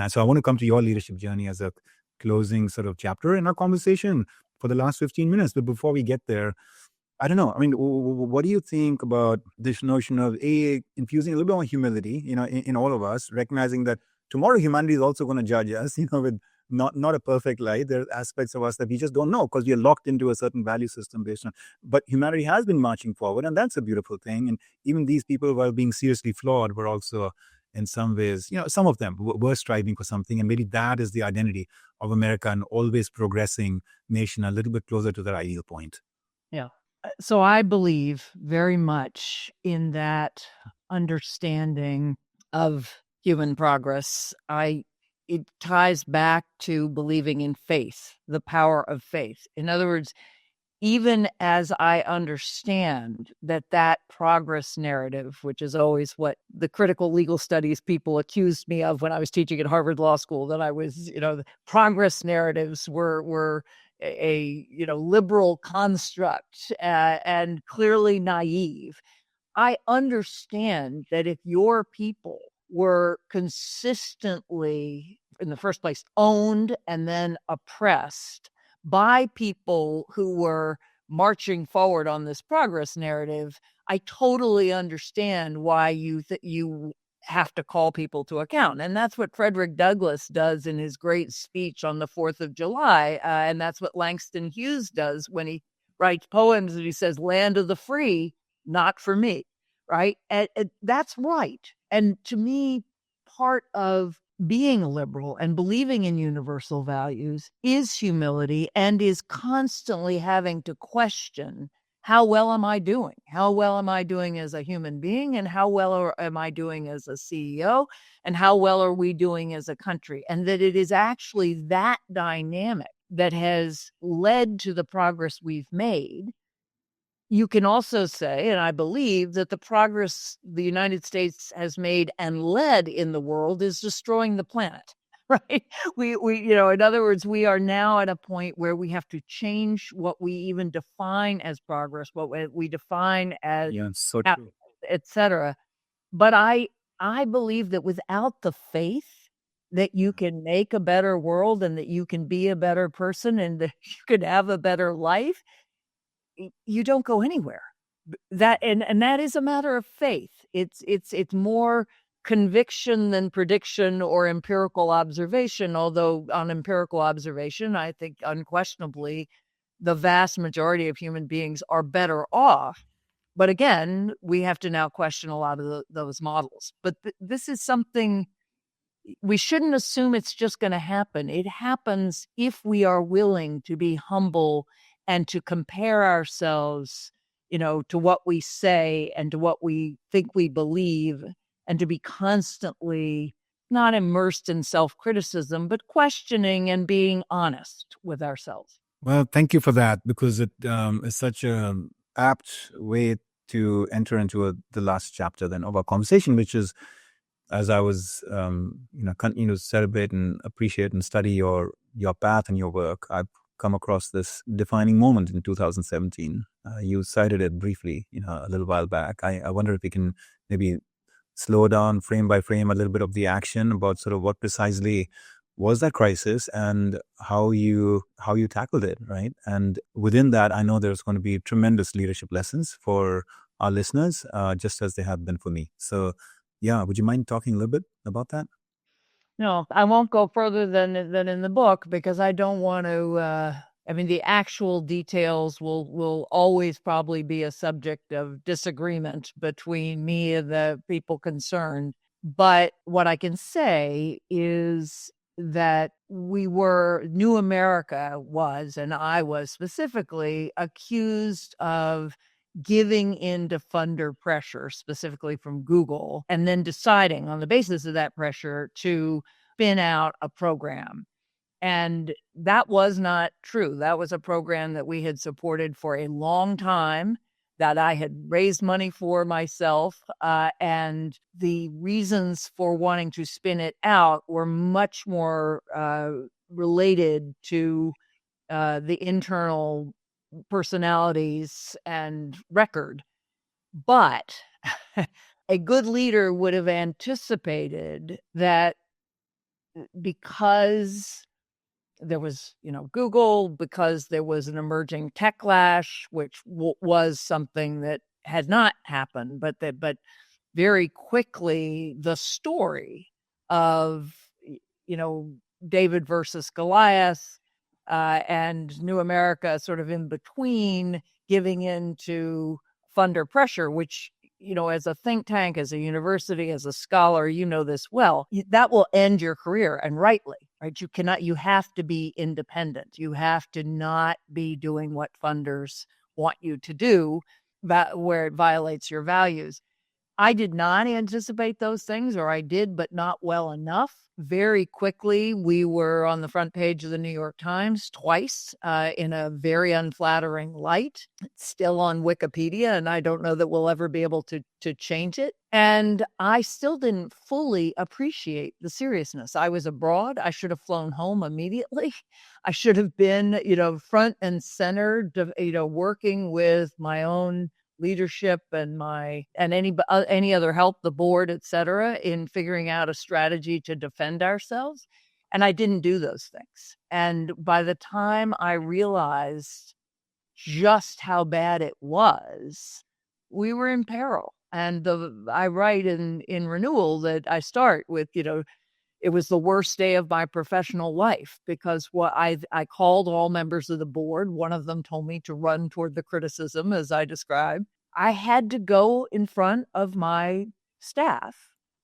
so I want to come to your leadership journey as a closing sort of chapter in our conversation for the last 15 minutes. But before we get there, I don't know. I mean, what do you think about this notion of infusing a little bit more humility, in all of us, recognizing that tomorrow humanity is also going to judge us, with not a perfect light. There are aspects of us that we just don't know because we are locked into a certain value system based on. But humanity has been marching forward, and that's a beautiful thing. And even these people, while being seriously flawed, were also, in some ways, some of them were striving for something, and maybe that is the identity of America, an always progressing nation, a little bit closer to their ideal point. Yeah. So I believe very much in that understanding of human progress. It ties back to believing in faith, the power of faith. In other words, even as I understand that progress narrative, which is always what the critical legal studies people accused me of when I was teaching at Harvard Law School, that I was, the progress narratives were a liberal construct and clearly naive. I understand that if your people were consistently, in the first place, owned and then oppressed by people who were marching forward on this progress narrative, I totally understand why you have to call people to account. And that's what Frederick Douglass does in his great speech on the 4th of July. And that's what Langston Hughes does when he writes poems and he says, "Land of the free, not for me." Right? And that's right. And to me, part of being a liberal and believing in universal values is humility and is constantly having to question, how well am I doing? How well am I doing as a human being? And how well am I doing as a CEO? And how well are we doing as a country? And that it is actually that dynamic that has led to the progress we've made. You can also say, and I believe, that the progress the United States has made and led in the world is destroying the planet, right? We in other words, we are now at a point where we have to change what we even define as progress, what we define as, Yeah, so true. et cetera. But I believe that without the faith that you can make a better world and that you can be a better person and that you can have a better life, you don't go anywhere. That and that is a matter of faith. It's more conviction than prediction or empirical observation, although on empirical observation, I think unquestionably the vast majority of human beings are better off. But again, we have to now question a lot of those models. But this is something we shouldn't assume it's just going to happen. It happens if we are willing to be humble and to compare ourselves, to what we say and to what we think we believe, and to be constantly not immersed in self-criticism, but questioning and being honest with ourselves. Well, thank you for that, because it is such an apt way to enter into the last chapter then of our conversation, which is, as I was, continue to celebrate and appreciate and study your path and your work, I've come across this defining moment in 2017. You cited it briefly, a little while back. I wonder if we can maybe slow down frame by frame a little bit of the action about sort of what precisely was that crisis and how you tackled it, right? And within that, I know there's going to be tremendous leadership lessons for our listeners, just as they have been for me. So, yeah, would you mind talking a little bit about that? No, I won't go further than in the book because I don't want to. I mean, the actual details will always probably be a subject of disagreement between me and the people concerned. But what I can say is that New America was, and I was specifically, accused of giving in to funder pressure, specifically from Google, and then deciding on the basis of that pressure to spin out a program. And that was not true. That was a program that we had supported for a long time, that I had raised money for myself. And the reasons for wanting to spin it out were much more related to the internal personalities and record. But a good leader would have anticipated that because there was, Google, because there was an emerging techlash, which was something that had not happened, but very quickly the story of, David versus Goliath, and New America sort of in between, giving in to funder pressure, which, as a think tank, as a university, as a scholar, this well, that will end your career, and rightly, right? You have to be independent. You have to not be doing what funders want you to do, where it violates your values. I did not anticipate those things, or I did, but not well enough. Very quickly, we were on the front page of the New York Times twice, in a very unflattering light. It's still on Wikipedia, and I don't know that we'll ever be able to change it. And I still didn't fully appreciate the seriousness. I was abroad. I should have flown home immediately. I should have been, front and center, working with my own leadership and any other help, the board, et cetera, in figuring out a strategy to defend ourselves. And I didn't do those things. And by the time I realized just how bad it was, we were in peril. And I write in Renewal that I start with, it was the worst day of my professional life, because I called all members of the board. One of them told me to run toward the criticism, as I described. I had to go in front of my staff,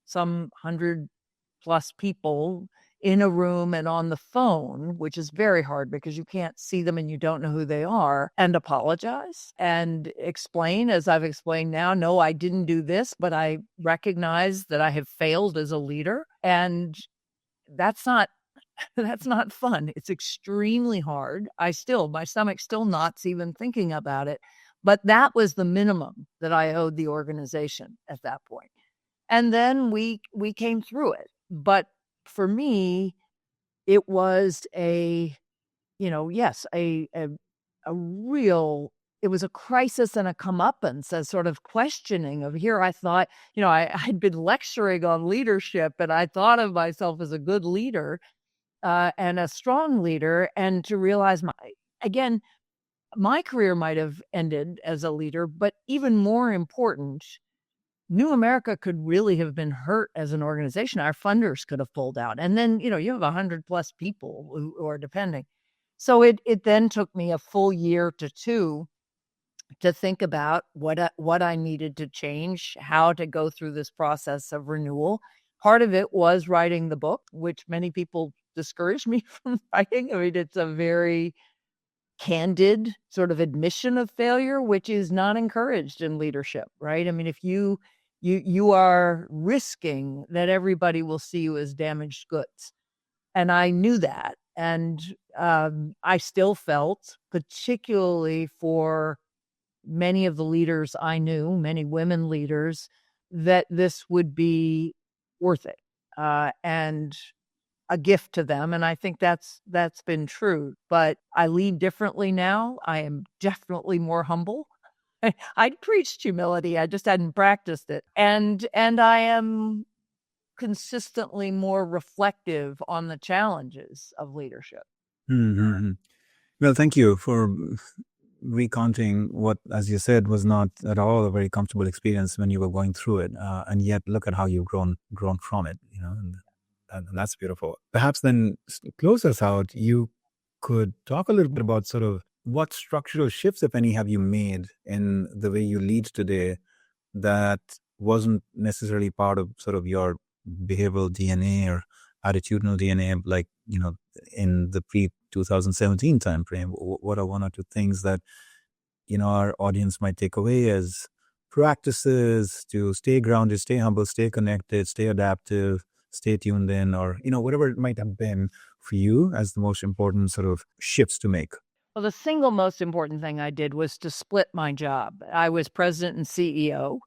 some 100+ people, in a room and on the phone, which is very hard because you can't see them and you don't know who they are, and apologize and explain, as I've explained now, no, I didn't do this, but I recognize that I have failed as a leader. And that's not fun. It's extremely hard. My stomach still knots even thinking about it. But that was the minimum that I owed the organization at that point. And then we came through it. But for me, it was it was a crisis and a comeuppance, a sort of questioning of, here I thought, I'd been lecturing on leadership, and I thought of myself as a good leader, and a strong leader, and to realize my career might have ended as a leader, but even more important, New America could really have been hurt as an organization. Our funders could have pulled out. And then, you have 100+ people who are depending. So it then took me a full year to 2 to think about what I needed to change, how to go through this process of renewal. Part of it was writing the book, which many people discouraged me from writing. I mean, it's a very candid sort of admission of failure, which is not encouraged in leadership, right? I mean, if you are risking that everybody will see you as damaged goods. And I knew that. And I still felt, particularly for many of the leaders I knew, many women leaders, that this would be worth it, and a gift to them. And I think that's been true. But I lead differently now. I am definitely more humble. I'd preached humility. I just hadn't practiced it. And I am consistently more reflective on the challenges of leadership. Mm-hmm. Well, thank you for recounting what, as you said, was not at all a very comfortable experience when you were going through it, and yet look at how you've grown from it. And that's beautiful. Perhaps then, close us out. You could talk a little bit about sort of what structural shifts, if any, have you made in the way you lead today that wasn't necessarily part of sort of your behavioral DNA or attitudinal DNA, like, in the pre-2017 timeframe? What are one or two things that, our audience might take away as practices to stay grounded, stay humble, stay connected, stay adaptive, stay tuned in, or, whatever it might have been for you as the most important sort of shifts to make? Well, the single most important thing I did was to split my job. I was president and CEO.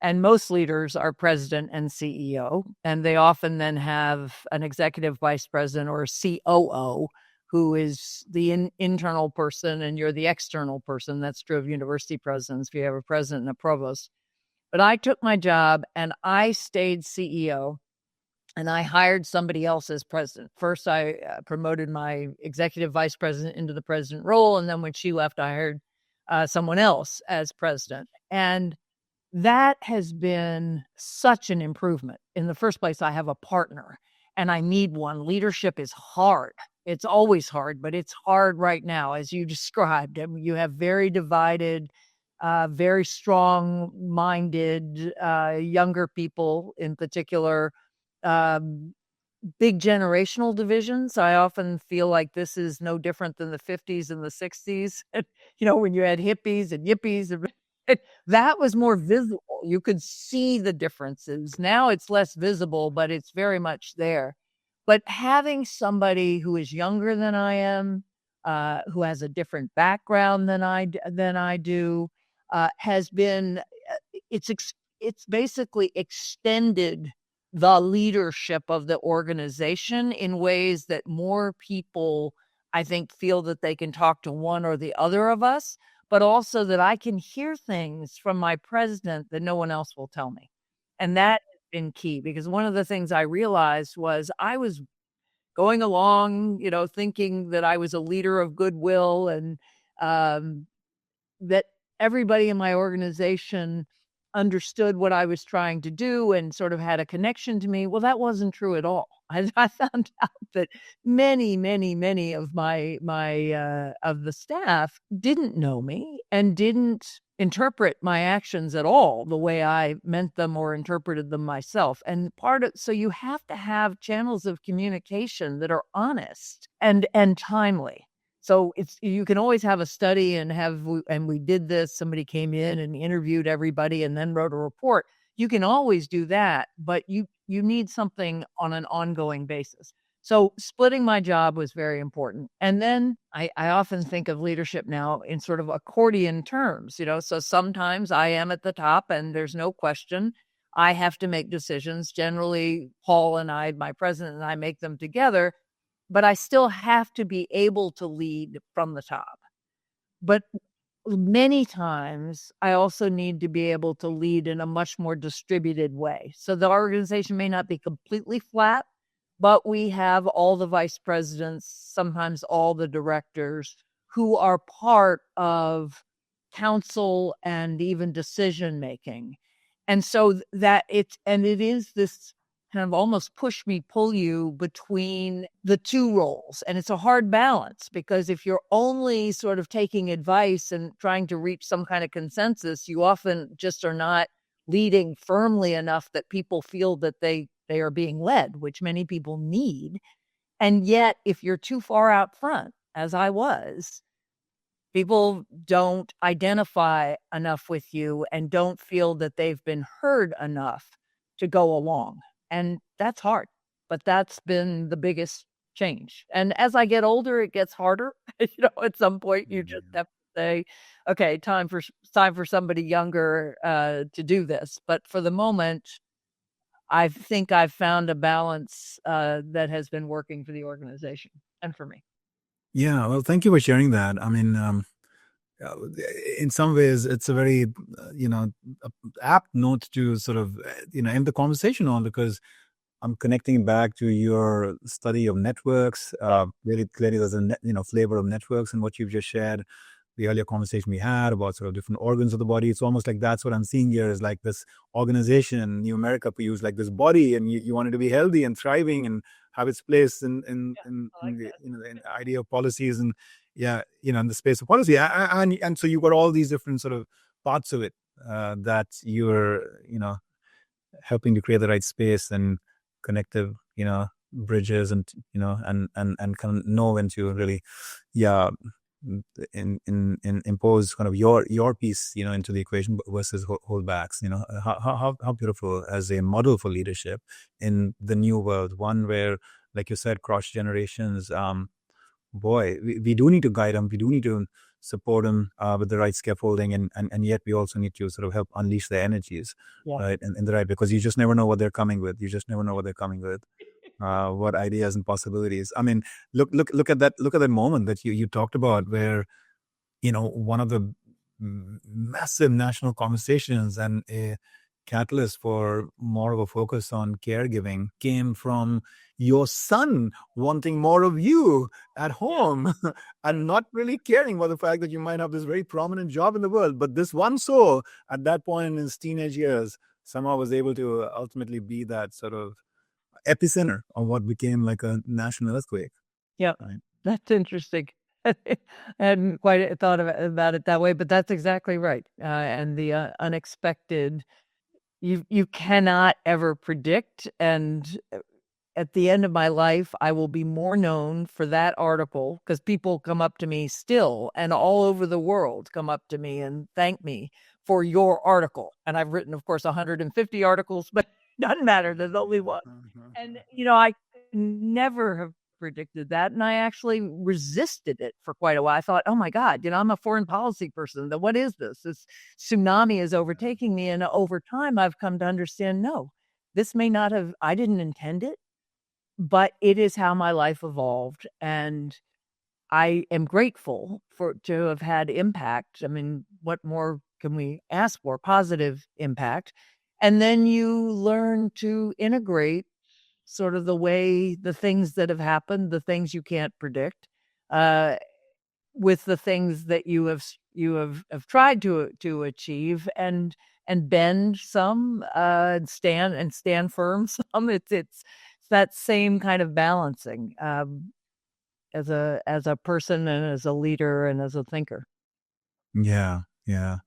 And most leaders are president and CEO, and they often then have an executive vice president or a COO who is the internal person, and you're the external person. That's true of university presidents if you have a president and a provost. But I took my job and I stayed CEO and I hired somebody else as president. First, I promoted my executive vice president into the president role, and then when she left, I hired someone else as president. And that has been such an improvement. In the first place, I have a partner, and I need one. Leadership is hard. It's always hard, but it's hard right now, as you described. You have very divided, very strong-minded younger people in particular, um, big generational divisions. I often feel like this is no different than the 50s and the 60s. When you had hippies and yippies, that was more visible. You could see the differences. Now it's less visible, but it's very much there. But having somebody who is younger than I am, who has a different background than I do, has been it's basically extended the leadership of the organization in ways that more people, I think, feel that they can talk to one or the other of us, but also that I can hear things from my president that no one else will tell me. And that has been key, because one of the things I realized was I was going along, thinking that I was a leader of goodwill, and that everybody in my organization understood what I was trying to do and sort of had a connection to me. Well, that wasn't true at all. I found out that many, many, many of my of the staff didn't know me and didn't interpret my actions at all the way I meant them or interpreted them myself. And so you have to have channels of communication that are honest and timely. So you can always have a study and we did this. Somebody came in and interviewed everybody and then wrote a report. You can always do that, but you need something on an ongoing basis. So splitting my job was very important. And then I often think of leadership now in sort of accordion terms, so sometimes I am at the top and there's no question. I have to make decisions. Generally, Paul and I, my president and I, make them together, but I still have to be able to lead from the top. But many times I also need to be able to lead in a much more distributed way. So the organization may not be completely flat, but we have all the vice presidents, sometimes all the directors, who are part of council and even decision making. And so it is this kind of almost push me, pull you between the two roles. And it's a hard balance, because if you're only sort of taking advice and trying to reach some kind of consensus, you often just are not leading firmly enough that people feel that they are being led, which many people need. And yet, if you're too far out front, as I was, people don't identify enough with you and don't feel that they've been heard enough to go along. And that's hard, but that's been the biggest change. And as I get older, it gets harder. At some point you just have to say, okay, time for somebody younger to do this. But for the moment, I think I've found a balance that has been working for the organization and for me. Yeah, well, thank you for sharing that. I mean, in some ways, it's a very, apt note to sort of, end the conversation on, because I'm connecting back to your study of networks. Really clearly, there's a flavor of networks in what you've just shared. The earlier conversation we had about sort of different organs of the body. It's almost like that's what I'm seeing here, is like this organization, New America, for you, is like this body, and you want it to be healthy and thriving and have its place in the idea of policies and in the space of policy. And so you've got all these different sort of parts of it that you're helping to create the right space and connective bridges, and and kind of know when to really impose kind of your piece into the equation versus holdbacks. How beautiful as a model for leadership in the new world, one where, like you said, cross generations. Boy, we do need to guide them. We do need to support them with the right scaffolding, and yet we also need to sort of help unleash their energies, right? And in the right, because you just never know what they're coming with. You just never know what they're coming with. What ideas and possibilities. I mean, look at that moment that you talked about, where one of the massive national conversations and a catalyst for more of a focus on caregiving came from your son wanting more of you at home and not really caring about the fact that you might have this very prominent job in the world. But this one soul at that point in his teenage years somehow was able to ultimately be that sort of epicenter of what became like a national earthquake. Yeah, Right. that's interesting. I hadn't quite thought about it that way, but that's exactly right. And the unexpected, you cannot ever predict. And at the end of my life, I will be more known for that article, because people come up to me still and all over the world come up to me and thank me for your article. And I've written, of course, 150 articles, but it doesn't matter. There's only one. And, I never have predicted that. And I actually resisted it for quite a while. I thought, oh my God, I'm a foreign policy person. What is this? This tsunami is overtaking me. And over time, I've come to understand, no, this may not have, I didn't intend it, but it is how my life evolved. And I am grateful to have had impact. I mean, what more can we ask for? Positive impact. And then you learn to integrate sort of the things that have happened, the things you can't predict, with the things that you have tried to achieve, and bend some, and stand firm some. It's that same kind of balancing, as a person and as a leader and as a thinker. Yeah, yeah.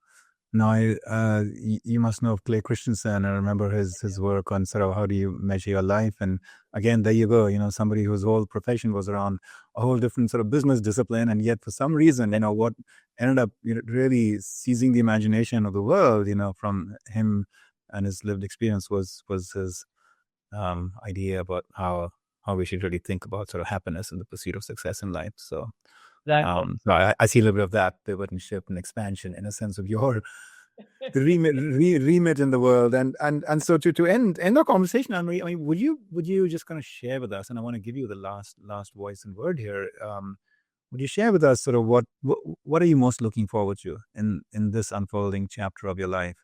No, you must know of Clay Christensen. I remember his work on sort of how do you measure your life. And again, there you go, somebody whose whole profession was around a whole different sort of business discipline. And yet for some reason, what ended up really seizing the imagination of the world, from him and his lived experience was his idea about how we should really think about sort of happiness and the pursuit of success in life. So Exactly. so I see a little bit of that pivot and shift and expansion in a sense of your remit in the world. And so to end our conversation, Anne-Marie, I mean, would you just kind of share with us, and I want to give you the last voice and word here. Would you share with us sort of what are you most looking forward to in this unfolding chapter of your life,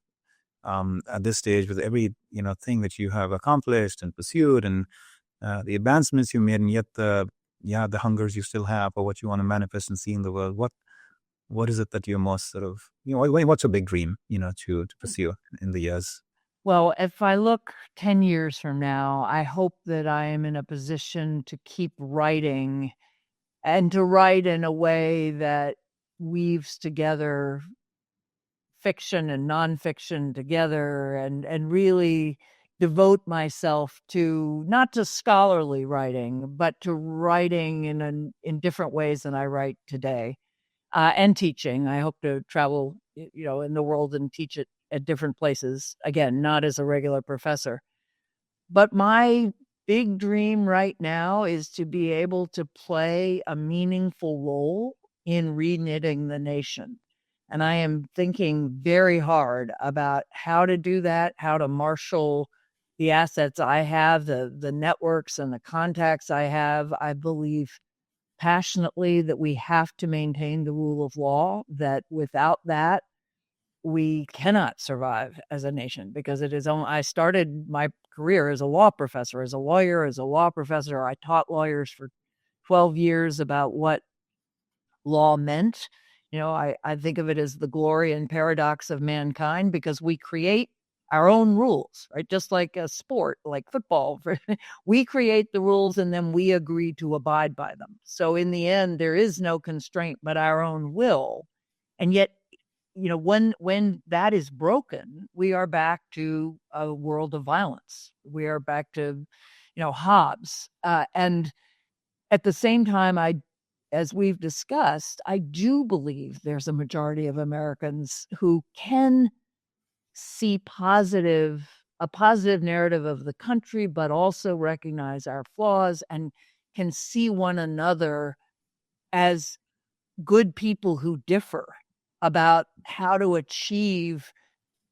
at this stage, with every thing that you have accomplished and pursued, and the advancements you made, and yet the hungers you still have for what you want to manifest and see in the world? What is it that you're most sort of, what's your big dream, to pursue in the years? Well, if I look 10 years from now, I hope that I am in a position to keep writing, and to write in a way that weaves together fiction and nonfiction together, and really devote myself to not just scholarly writing, but to writing in different ways than I write today, and teaching. I hope to travel, in the world and teach it at different places. Again, not as a regular professor. But my big dream right now is to be able to play a meaningful role in reknitting the nation. And I am thinking very hard about how to do that, how to marshal the assets I have, the networks and the contacts I have. I believe passionately that we have to maintain the rule of law, that without that, we cannot survive as a nation, because it is I started my career as a law professor, as a lawyer, as a law professor. I taught lawyers for 12 years about what law meant. I think of it as the glory and paradox of mankind, because we create our own rules, right? Just like a sport, like football, we create the rules and then we agree to abide by them. So in the end, there is no constraint but our own will. And yet, when that is broken, we are back to a world of violence. We are back to, Hobbes. And at the same time, as we've discussed, I do believe there's a majority of Americans who can see a positive narrative of the country, but also recognize our flaws, and can see one another as good people who differ about how to achieve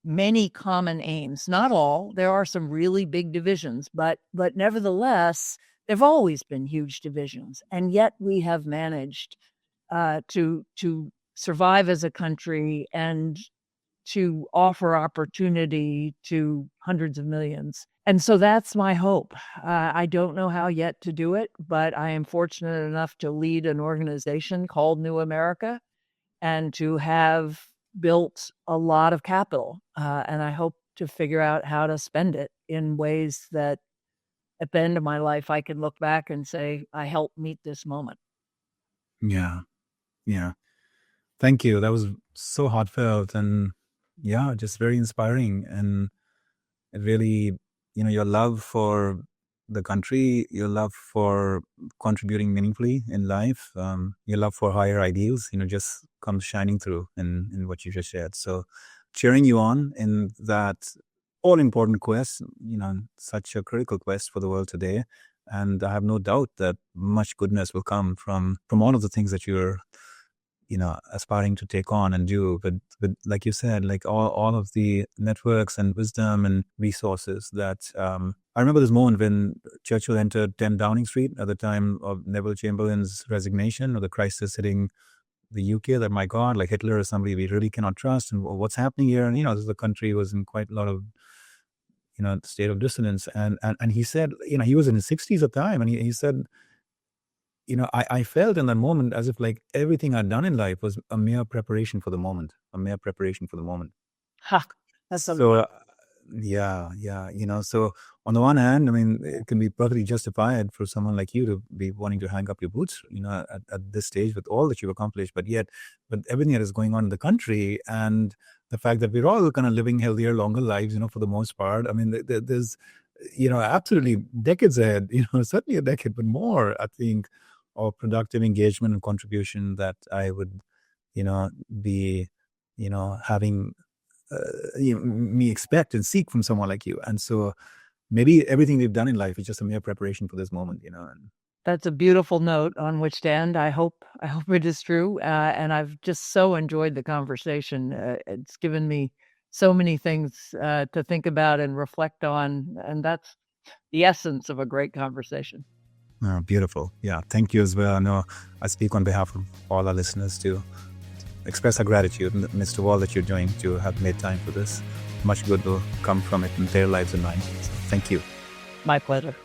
many common aims. Not all. There are some really big divisions, but nevertheless, there've always been huge divisions, and yet we have managed to survive as a country, and to offer opportunity to hundreds of millions. And so that's my hope. I don't know how yet to do it, but I am fortunate enough to lead an organization called New America and to have built a lot of capital. And I hope to figure out how to spend it in ways that at the end of my life, I can look back and say, I helped meet this moment. Yeah. Yeah. Thank you. That was so heartfelt and just very inspiring. And it really, your love for the country, your love for contributing meaningfully in life, your love for higher ideals, just comes shining through in what you just shared. So cheering you on in that all important quest, such a critical quest for the world today. And I have no doubt that much goodness will come from all of the things that you're aspiring to take on and do. But like you said, like all of the networks and wisdom and resources that I remember this moment when Churchill entered 10 Downing Street at the time of Neville Chamberlain's resignation or the crisis hitting the UK, that my God, like Hitler is somebody we really cannot trust, and what's happening here. And the country was in quite a lot of state of dissonance, and he said, he was in his 60s at the time, and he said, I felt in that moment as if like everything I'd done in life was a mere preparation for the moment, Ha, that's So, so on the one hand, I mean, it can be perfectly justified for someone like you to be wanting to hang up your boots, at this stage with all that you've accomplished, but everything that is going on in the country and the fact that we're all kind of living healthier, longer lives, for the most part. I mean, there's, absolutely decades ahead, certainly a decade, but more, I think, of productive engagement and contribution that I would, be, having me expect and seek from someone like you. And so maybe everything we've done in life is just a mere preparation for this moment, And that's a beautiful note on which to end. I hope it is true. And I've just so enjoyed the conversation. It's given me so many things to think about and reflect on. And that's the essence of a great conversation. Oh, beautiful. Yeah. Thank you as well. I know I speak on behalf of all our listeners to express our gratitude in the midst of all that you're doing to have made time for this. Much good will come from it in their lives and mine. So thank you. My pleasure.